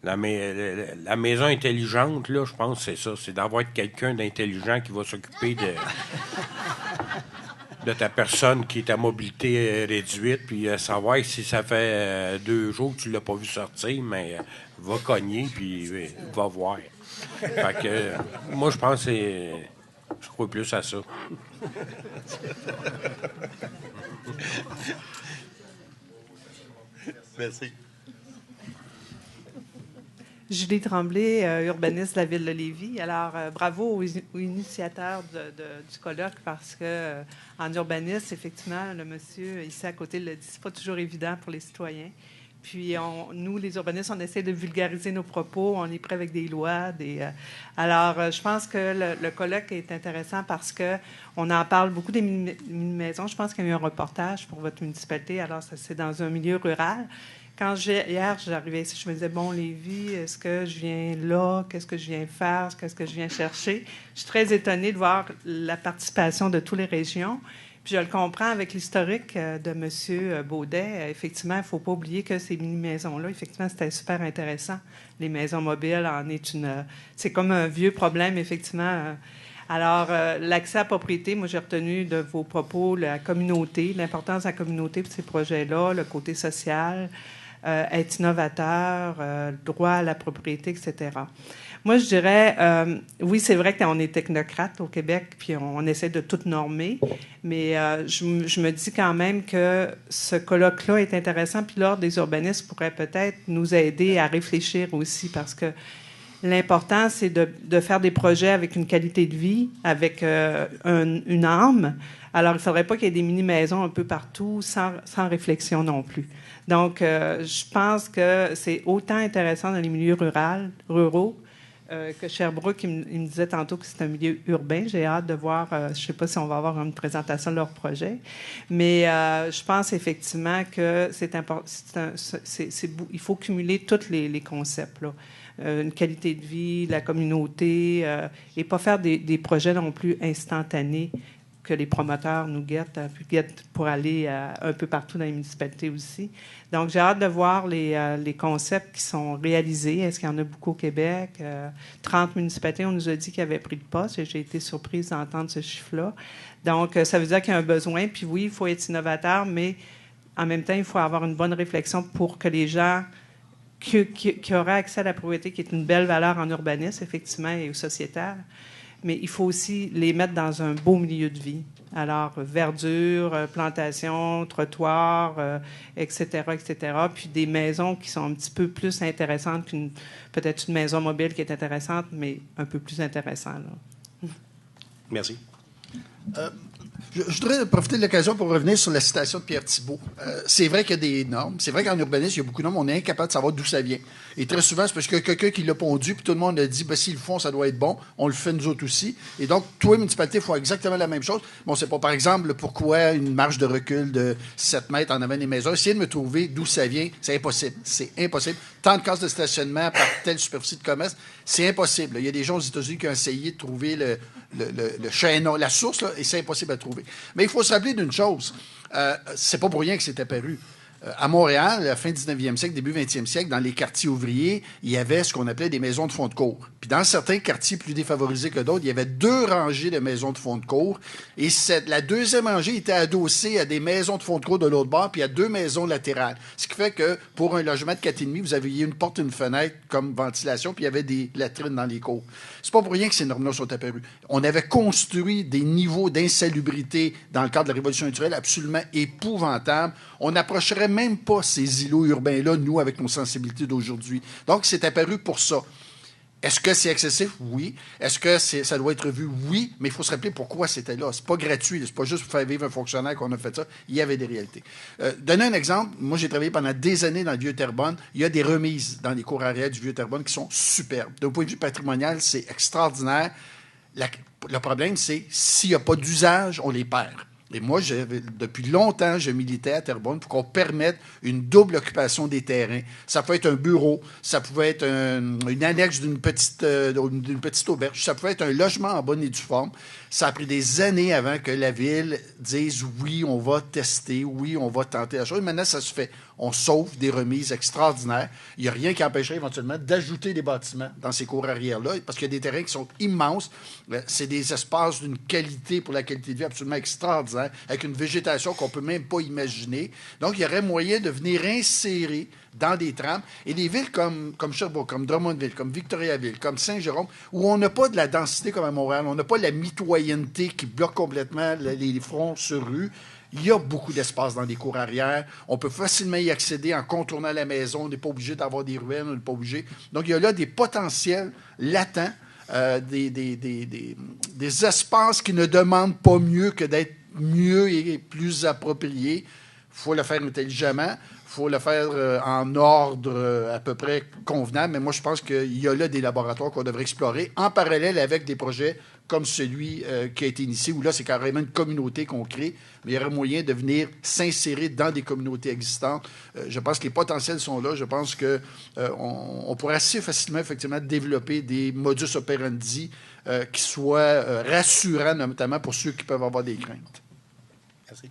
[SPEAKER 5] La maison intelligente, là, je pense que c'est ça, c'est d'avoir quelqu'un d'intelligent qui va s'occuper de ta personne qui est à mobilité réduite, puis savoir si ça fait 2 jours que tu ne l'as pas vu sortir, mais va cogner, puis va voir. Fait que moi, je pense que je crois plus à ça.
[SPEAKER 2] Merci.
[SPEAKER 8] Julie Tremblay, urbaniste de la ville de Lévis. Alors, bravo aux initiateurs du colloque parce que en urbanisme, effectivement, le monsieur ici à côté le dit, c'est pas toujours évident pour les citoyens. Puis, nous, les urbanistes, on essaie de vulgariser nos propos. On est prêt avec des lois. Alors, je pense que le colloque est intéressant parce qu'on en parle beaucoup des mini-maisons. Je pense qu'il y a eu un reportage pour votre municipalité. Alors, c'est dans un milieu rural. Hier, j'arrivais ici, je me disais, bon, Lévis, est-ce que je viens là? Qu'est-ce que je viens faire? Qu'est-ce que je viens chercher? Je suis très étonnée de voir la participation de toutes les régions. Puis je le comprends avec l'historique de M. Baudet. Effectivement, il ne faut pas oublier que ces mini-maisons-là, effectivement, c'était super intéressant. Les maisons mobiles en est c'est comme un vieux problème, effectivement. Alors, l'accès à la propriété, moi, j'ai retenu de vos propos la communauté, l'importance de la communauté pour ces projets-là, le côté social, être innovateur, droit à la propriété, etc. Moi, je dirais, oui, c'est vrai qu'on est technocrate au Québec, puis on essaie de tout normer, mais je me dis quand même que ce colloque-là est intéressant, puis l'Ordre des urbanistes pourrait peut-être nous aider à réfléchir aussi, parce que l'important, c'est de faire des projets avec une qualité de vie, avec une âme. Alors, il ne faudrait pas qu'il y ait des mini-maisons un peu partout, sans réflexion non plus. Donc, je pense que c'est autant intéressant dans les milieux ruraux, que Sherbrooke, il me disait tantôt que c'est un milieu urbain. J'ai hâte de voir, je ne sais pas si on va avoir une présentation de leur projet, mais je pense effectivement que c'est important. Il faut cumuler tous les concepts, là. Une qualité de vie, la communauté, et pas faire des projets non plus instantanés que les promoteurs nous guettent pour aller un peu partout dans les municipalités aussi. Donc, j'ai hâte de voir les concepts qui sont réalisés. Est-ce qu'il y en a beaucoup au Québec? 30 municipalités, on nous a dit qu'ils avaient pris le poste, et j'ai été surprise d'entendre ce chiffre-là. Donc, ça veut dire qu'il y a un besoin. Puis oui, il faut être innovateur, mais en même temps, il faut avoir une bonne réflexion pour que les gens qui auraient accès à la propriété, qui est une belle valeur en urbanisme, effectivement, et sociétaire, mais il faut aussi les mettre dans un beau milieu de vie. Alors, verdure, plantation, trottoir, etc., etc. Puis des maisons qui sont un petit peu plus intéressantes peut-être une maison mobile qui est intéressante, mais un peu plus intéressante. Là.
[SPEAKER 2] Merci.
[SPEAKER 3] Je voudrais profiter de l'occasion pour revenir sur la citation de Pierre Thibault. C'est vrai qu'il y a des normes. C'est vrai qu'en urbanisme, il y a beaucoup de normes. On est incapable de savoir d'où ça vient. Et très souvent, c'est parce qu'il y a quelqu'un qui l'a pondu, puis tout le monde a dit, s'ils le font, ça doit être bon. On le fait nous autres aussi. Et donc, tous les municipalités font exactement la même chose. Bon, on ne sait pas, par exemple, pourquoi une marge de recul de 7 mètres en avant des maisons. Essayez de me trouver d'où ça vient. C'est impossible. C'est impossible. Tant de cases de stationnement par telle superficie de commerce, c'est impossible. Il y a des gens aux États-Unis qui ont essayé de trouver le chaînon, la source, là, et c'est impossible à trouver. Mais il faut se rappeler d'une chose. C'est pas pour rien que c'est apparu. À Montréal, à la fin du 19e siècle, début 20e siècle, dans les quartiers ouvriers, il y avait ce qu'on appelait des maisons de fond de cour. Puis dans certains quartiers plus défavorisés que d'autres, il y avait 2 rangées de maisons de fond de cour. Et la deuxième rangée était adossée à des maisons de fond de cour de l'autre bord, puis à 2 maisons latérales. Ce qui fait que pour un logement de 4,5, vous aviez une porte, une fenêtre comme ventilation, puis il y avait des latrines dans les cours. C'est pas pour rien que ces normes-là sont apparues. On avait construit des niveaux d'insalubrité dans le cadre de la Révolution naturelle absolument épouvantables. On n'approcherait même pas ces îlots urbains-là, nous, avec nos sensibilités d'aujourd'hui. Donc, c'est apparu pour ça. Est-ce que c'est excessif? Oui. Est-ce que ça doit être revu? Oui. Mais il faut se rappeler pourquoi c'était là. C'est pas gratuit. C'est pas juste pour faire vivre un fonctionnaire qu'on a fait ça. Il y avait des réalités. Donner un exemple. Moi, j'ai travaillé pendant des années dans le Vieux-Terrebonne. Il y a des remises dans les cours arrière du Vieux-Terrebonne qui sont superbes. D'un point de vue patrimonial, c'est extraordinaire. Le problème, c'est s'il n'y a pas d'usage, on les perd. Et moi, depuis longtemps, je militais à Terrebonne pour qu'on permette une double occupation des terrains. Ça pouvait être un bureau, ça pouvait être une annexe d'une petite auberge, ça pouvait être un logement en bonne et due forme. Ça a pris des années avant que la Ville dise « oui, on va tester, oui, on va tenter la chose ». Maintenant, ça se fait. On sauve des remises extraordinaires. Il n'y a rien qui empêcherait éventuellement d'ajouter des bâtiments dans ces cours arrière-là, parce qu'il y a des terrains qui sont immenses. C'est des espaces d'une qualité pour la qualité de vie absolument extraordinaire, avec une végétation qu'on ne peut même pas imaginer. Donc, il y aurait moyen de venir insérer dans des trames. Et des villes comme Sherbrooke, comme Drummondville, comme Victoriaville, comme Saint-Jérôme, où on n'a pas de la densité comme à Montréal, on n'a pas la mitoyenneté qui bloque complètement les fronts sur rue. Il y a beaucoup d'espace dans les cours arrière. On peut facilement y accéder en contournant la maison. On n'est pas obligé d'avoir des ruelles, on n'est pas obligé. Donc, il y a là des potentiels latents, des espaces qui ne demandent pas mieux que d'être mieux et plus appropriés. Il faut le faire intelligemment. Il faut le faire en ordre à peu près convenable, mais moi, je pense qu'il y a là des laboratoires qu'on devrait explorer en parallèle avec des projets comme celui qui a été initié, où là, c'est carrément une communauté qu'on crée, mais il y aurait moyen de venir s'insérer dans des communautés existantes. Je pense que les potentiels sont là. Je pense qu'on pourrait assez facilement, effectivement, développer des modus operandi qui soient rassurants, notamment pour ceux qui peuvent avoir des craintes.
[SPEAKER 2] Merci.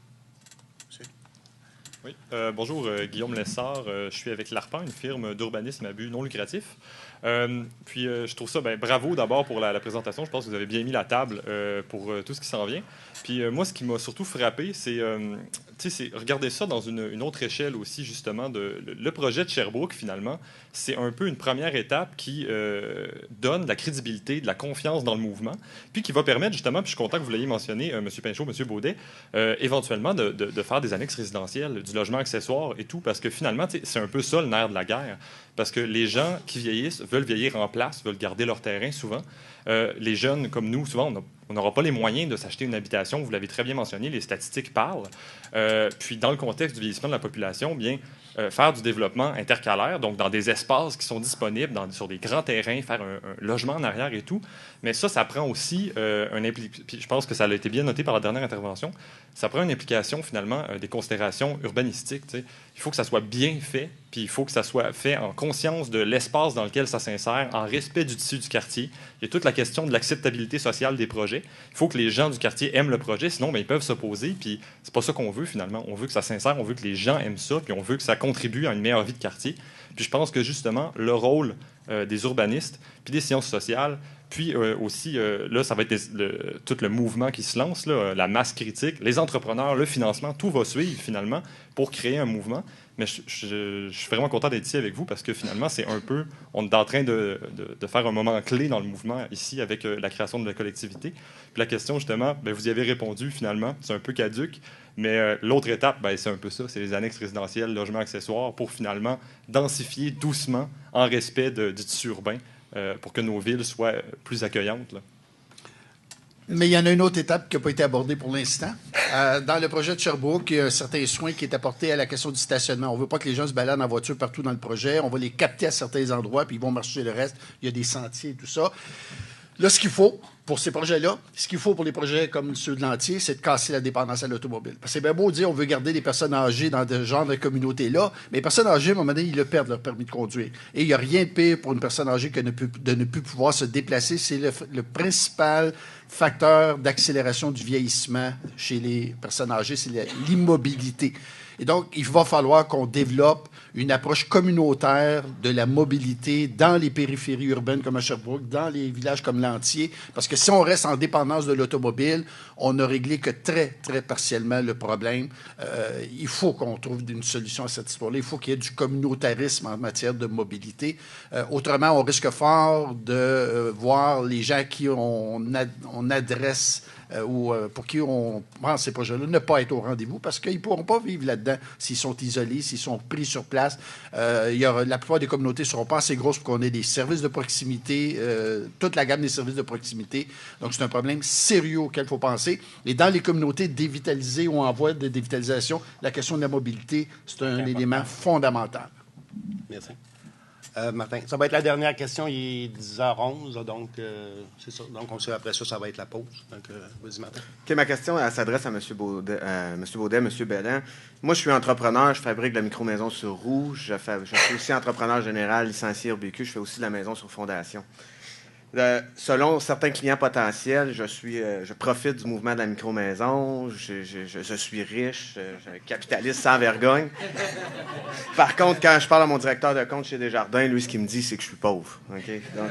[SPEAKER 9] Oui. Bonjour, Guillaume Lessard. Je suis avec l'ARPAN, une firme d'urbanisme à but non lucratif. Je trouve ça, bravo d'abord pour la présentation. Je pense que vous avez bien mis la table pour tout ce qui s'en vient. Puis moi, ce qui m'a surtout frappé, c'est regarder ça dans une autre échelle aussi, justement. Le projet de Sherbrooke, finalement, c'est un peu une première étape qui donne de la crédibilité, de la confiance dans le mouvement, puis qui va permettre, justement, puis je suis content que vous l'ayez mentionné, M. Pinchot, M. Baudet, éventuellement de faire des annexes résidentielles, du logement accessoire et tout, parce que finalement, c'est un peu ça le nerf de la guerre. Parce que les gens qui vieillissent veulent vieillir en place, veulent garder leur terrain souvent. Les jeunes comme nous, souvent, on n'aura pas les moyens de s'acheter une habitation. Vous l'avez très bien mentionné, les statistiques parlent. Puis dans le contexte du vieillissement de la population, bien, faire du développement intercalaire, donc dans des espaces qui sont disponibles, sur des grands terrains, faire un logement en arrière et tout. Mais ça prend aussi puis je pense que ça a été bien noté par la dernière intervention, ça prend une implication finalement des considérations urbanistiques. T'sais. Il faut que ça soit bien fait, puis il faut que ça soit fait en conscience de l'espace dans lequel ça s'insère, en respect du tissu du quartier. Il y a toute la question de l'acceptabilité sociale des projets. Il faut que les gens du quartier aiment le projet, sinon ils peuvent s'opposer, puis c'est pas ça qu'on veut finalement. On veut que ça s'insère, on veut que les gens aiment ça, puis on veut que ça contribue à une meilleure vie de quartier. Puis je pense que justement, le rôle des urbanistes, puis des sciences sociales, puis aussi, là, ça va être tout le mouvement qui se lance, là, la masse critique, les entrepreneurs, le financement, tout va suivre finalement pour créer un mouvement. Mais je suis vraiment content d'être ici avec vous parce que finalement, c'est un peu, on est en train de faire un moment clé dans le mouvement ici avec la création de la collectivité. Puis la question, justement, vous y avez répondu finalement, c'est un peu caduc, mais l'autre étape, c'est un peu ça, c'est les annexes résidentielles, logements accessoires pour finalement densifier doucement en respect du tissu urbain pour que nos villes soient plus accueillantes. Là.
[SPEAKER 3] Mais il y en a une autre étape qui n'a pas été abordée pour l'instant. Dans le projet de Sherbrooke, il y a un certain soin qui est apporté à la question du stationnement. On ne veut pas que les gens se baladent en voiture partout dans le projet. On va les capter à certains endroits, puis ils vont marcher le reste. Il y a des sentiers et tout ça. Là, ce qu'il faut pour ces projets-là, ce qu'il faut pour les projets comme ceux de l'Antier, c'est de casser la dépendance à l'automobile. Parce que c'est bien beau de dire on veut garder les personnes âgées dans ce genre de communauté-là, mais les personnes âgées, à un moment donné, ils le perdent leur permis de conduire. Et il n'y a rien de pire pour une personne âgée que de ne plus pouvoir se déplacer. C'est le principal facteur d'accélération du vieillissement chez les personnes âgées, c'est l'immobilité. Et donc, il va falloir qu'on développe une approche communautaire de la mobilité dans les périphéries urbaines comme à Sherbrooke, dans les villages comme l'Antier, parce que si on reste en dépendance de l'automobile, on n'a réglé que très, très partiellement le problème. Il faut qu'on trouve une solution à cette histoire-là. Il faut qu'il y ait du communautarisme en matière de mobilité. Autrement, on risque fort de voir les gens à qui on adresse ou pour qui on prend ces projets-là ne pas être au rendez-vous parce qu'ils ne pourront pas vivre là-dedans s'ils sont isolés, s'ils sont pris sur place. La plupart des communautés ne seront pas assez grosses pour qu'on ait des services de proximité, toute la gamme des services de proximité. Donc, c'est un problème sérieux auquel il faut penser. Et dans les communautés dévitalisées ou en voie de dévitalisation, la question de la mobilité, c'est un élément fondamental.
[SPEAKER 2] Merci. Martin, ça va être la dernière question. Il est 10h11, donc c'est ça. Donc, après ça, ça va être la pause. Donc, vas-y, Martin.
[SPEAKER 10] OK, ma question elle s'adresse à M. Baudet, M. Belland. Moi, je suis entrepreneur. Je fabrique de la micro-maison sur roue. Je suis aussi entrepreneur général, licencié RBQ. Je fais aussi de la maison sur fondation. Selon certains clients potentiels, je profite du mouvement de la micro-maison, je suis riche, un capitaliste sans vergogne. Par contre, quand je parle à mon directeur de compte chez Desjardins, lui, ce qu'il me dit, c'est que je suis pauvre. Okay? Donc,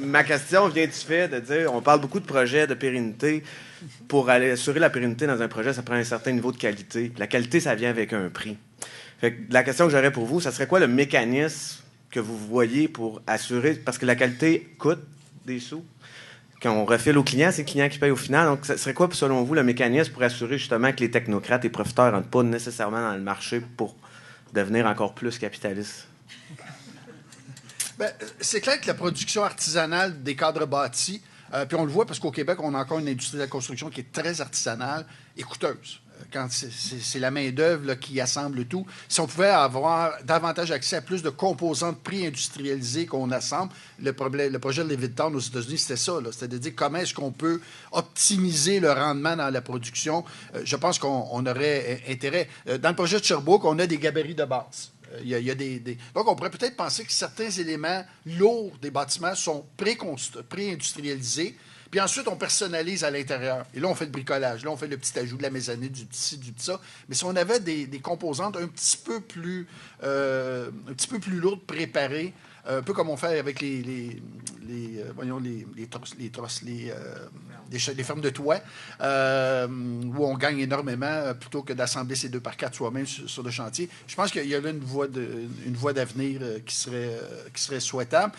[SPEAKER 10] ma question vient du fait de dire, on parle beaucoup de projets de pérennité. Pour aller assurer la pérennité dans un projet, ça prend un certain niveau de qualité. La qualité, ça vient avec un prix. Fait que la question que j'aurais pour vous, ça serait quoi le mécanisme que vous voyez pour assurer, parce que la qualité coûte des sous. Quand on refile aux clients, c'est le client qui paye au final. Donc, ce serait quoi, selon vous, le mécanisme pour assurer justement que les technocrates et profiteurs n'entrent pas nécessairement dans le marché pour devenir encore plus capitalistes?
[SPEAKER 3] C'est clair que la production artisanale des cadres bâtis, puis on le voit parce qu'au Québec, on a encore une industrie de la construction qui est très artisanale et coûteuse. quand c'est la main-d'œuvre là, qui assemble tout, si on pouvait avoir davantage accès à plus de composantes pré-industrialisées qu'on assemble, le projet de Levittown aux États-Unis, c'était ça. C'était de dire comment est-ce qu'on peut optimiser le rendement dans la production. Je pense qu'on aurait intérêt. Dans le projet de Sherbrooke, on a des gabarits de base. Il y a Donc, on pourrait peut-être penser que certains éléments lourds des bâtiments sont pré-industrialisés. Puis ensuite, on personnalise à l'intérieur. Et là, on fait le bricolage. Là, on fait le petit ajout de la mezzanine, du petit ça. Mais si on avait des composantes un petit peu plus lourdes, préparées, un peu comme on fait avec les fermes de toit, où on gagne énormément plutôt que d'assembler ces 2x4 soi-même sur le chantier. Je pense qu'il y a là une voie d'avenir qui serait souhaitable.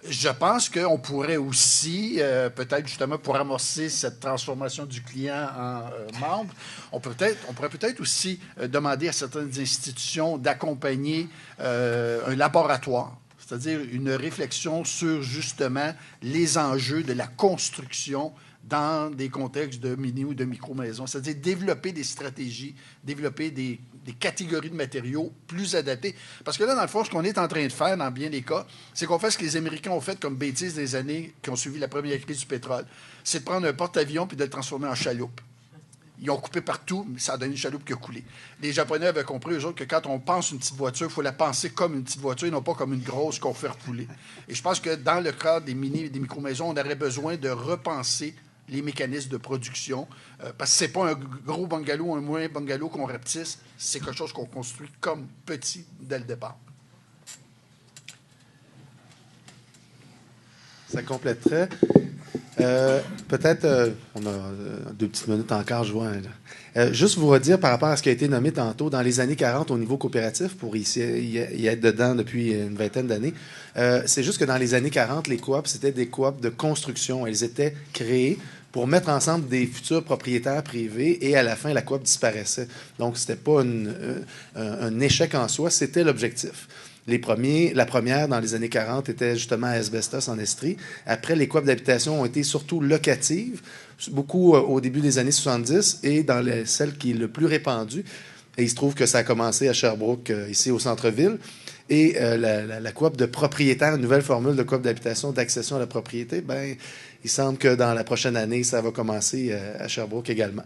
[SPEAKER 3] Je pense qu'on pourrait aussi, peut-être justement pour amorcer cette transformation du client en membre, on pourrait peut-être aussi demander à certaines institutions d'accompagner un laboratoire. C'est-à-dire une réflexion sur, justement, les enjeux de la construction dans des contextes de mini ou de micro-maisons. C'est-à-dire développer des stratégies, développer des catégories de matériaux plus adaptées. Parce que là, dans le fond, ce qu'on est en train de faire, dans bien des cas, c'est qu'on fait ce que les Américains ont fait comme bêtise des années qui ont suivi la première crise du pétrole. C'est de prendre un porte-avions puis de le transformer en chaloupe. Ils ont coupé partout, mais ça a donné une chaloupe qui a coulé. Les Japonais avaient compris, eux autres, que quand on pense une petite voiture, il faut la penser comme une petite voiture et non pas comme une grosse qu'on fait refouler. Et je pense que dans le cadre des mini et des micro-maisons, on aurait besoin de repenser les mécanismes de production, parce que c'est pas un gros bungalow ou un moyen bungalow qu'on rapetisse, c'est quelque chose qu'on construit comme petit dès le départ.
[SPEAKER 1] Ça compléterait. Peut-être, on a 2 petites minutes encore, je vois. Juste vous redire par rapport à ce qui a été nommé tantôt, dans les années 40 au niveau coopératif, pour y être dedans depuis une vingtaine d'années, c'est juste que dans les années 40, les coops, c'était des coops de construction. Elles étaient créées pour mettre ensemble des futurs propriétaires privés et à la fin, la coop disparaissait. Donc, ce n'était pas un échec en soi, c'était l'objectif. La première, dans les années 40, était justement à Asbestos, en Estrie. Après, les coops d'habitation ont été surtout locatives, beaucoup au début des années 70, et dans celle qui est le plus répandue. Et il se trouve que ça a commencé à Sherbrooke, ici au centre-ville. Et la coop de propriétaire, une nouvelle formule de coop d'habitation, d'accession à la propriété, bien, il semble que dans la prochaine année, ça va commencer à Sherbrooke également.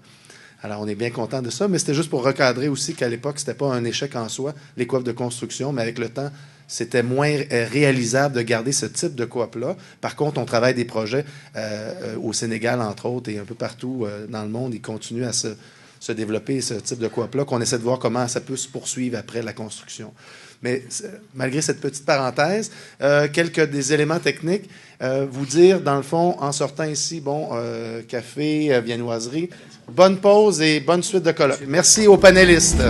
[SPEAKER 1] Alors, on est bien content de ça, mais c'était juste pour recadrer aussi qu'à l'époque, ce n'était pas un échec en soi, les coops de construction, mais avec le temps, c'était moins réalisable de garder ce type de coop-là. Par contre, on travaille des projets au Sénégal, entre autres, et un peu partout dans le monde. Ils continuent à se développer, ce type de coop-là, qu'on essaie de voir comment ça peut se poursuivre après la construction. Mais malgré cette petite parenthèse, quelques des éléments techniques, vous dire, dans le fond, en sortant ici, café, viennoiserie, bonne pause et bonne suite de colloque. Merci aux panélistes.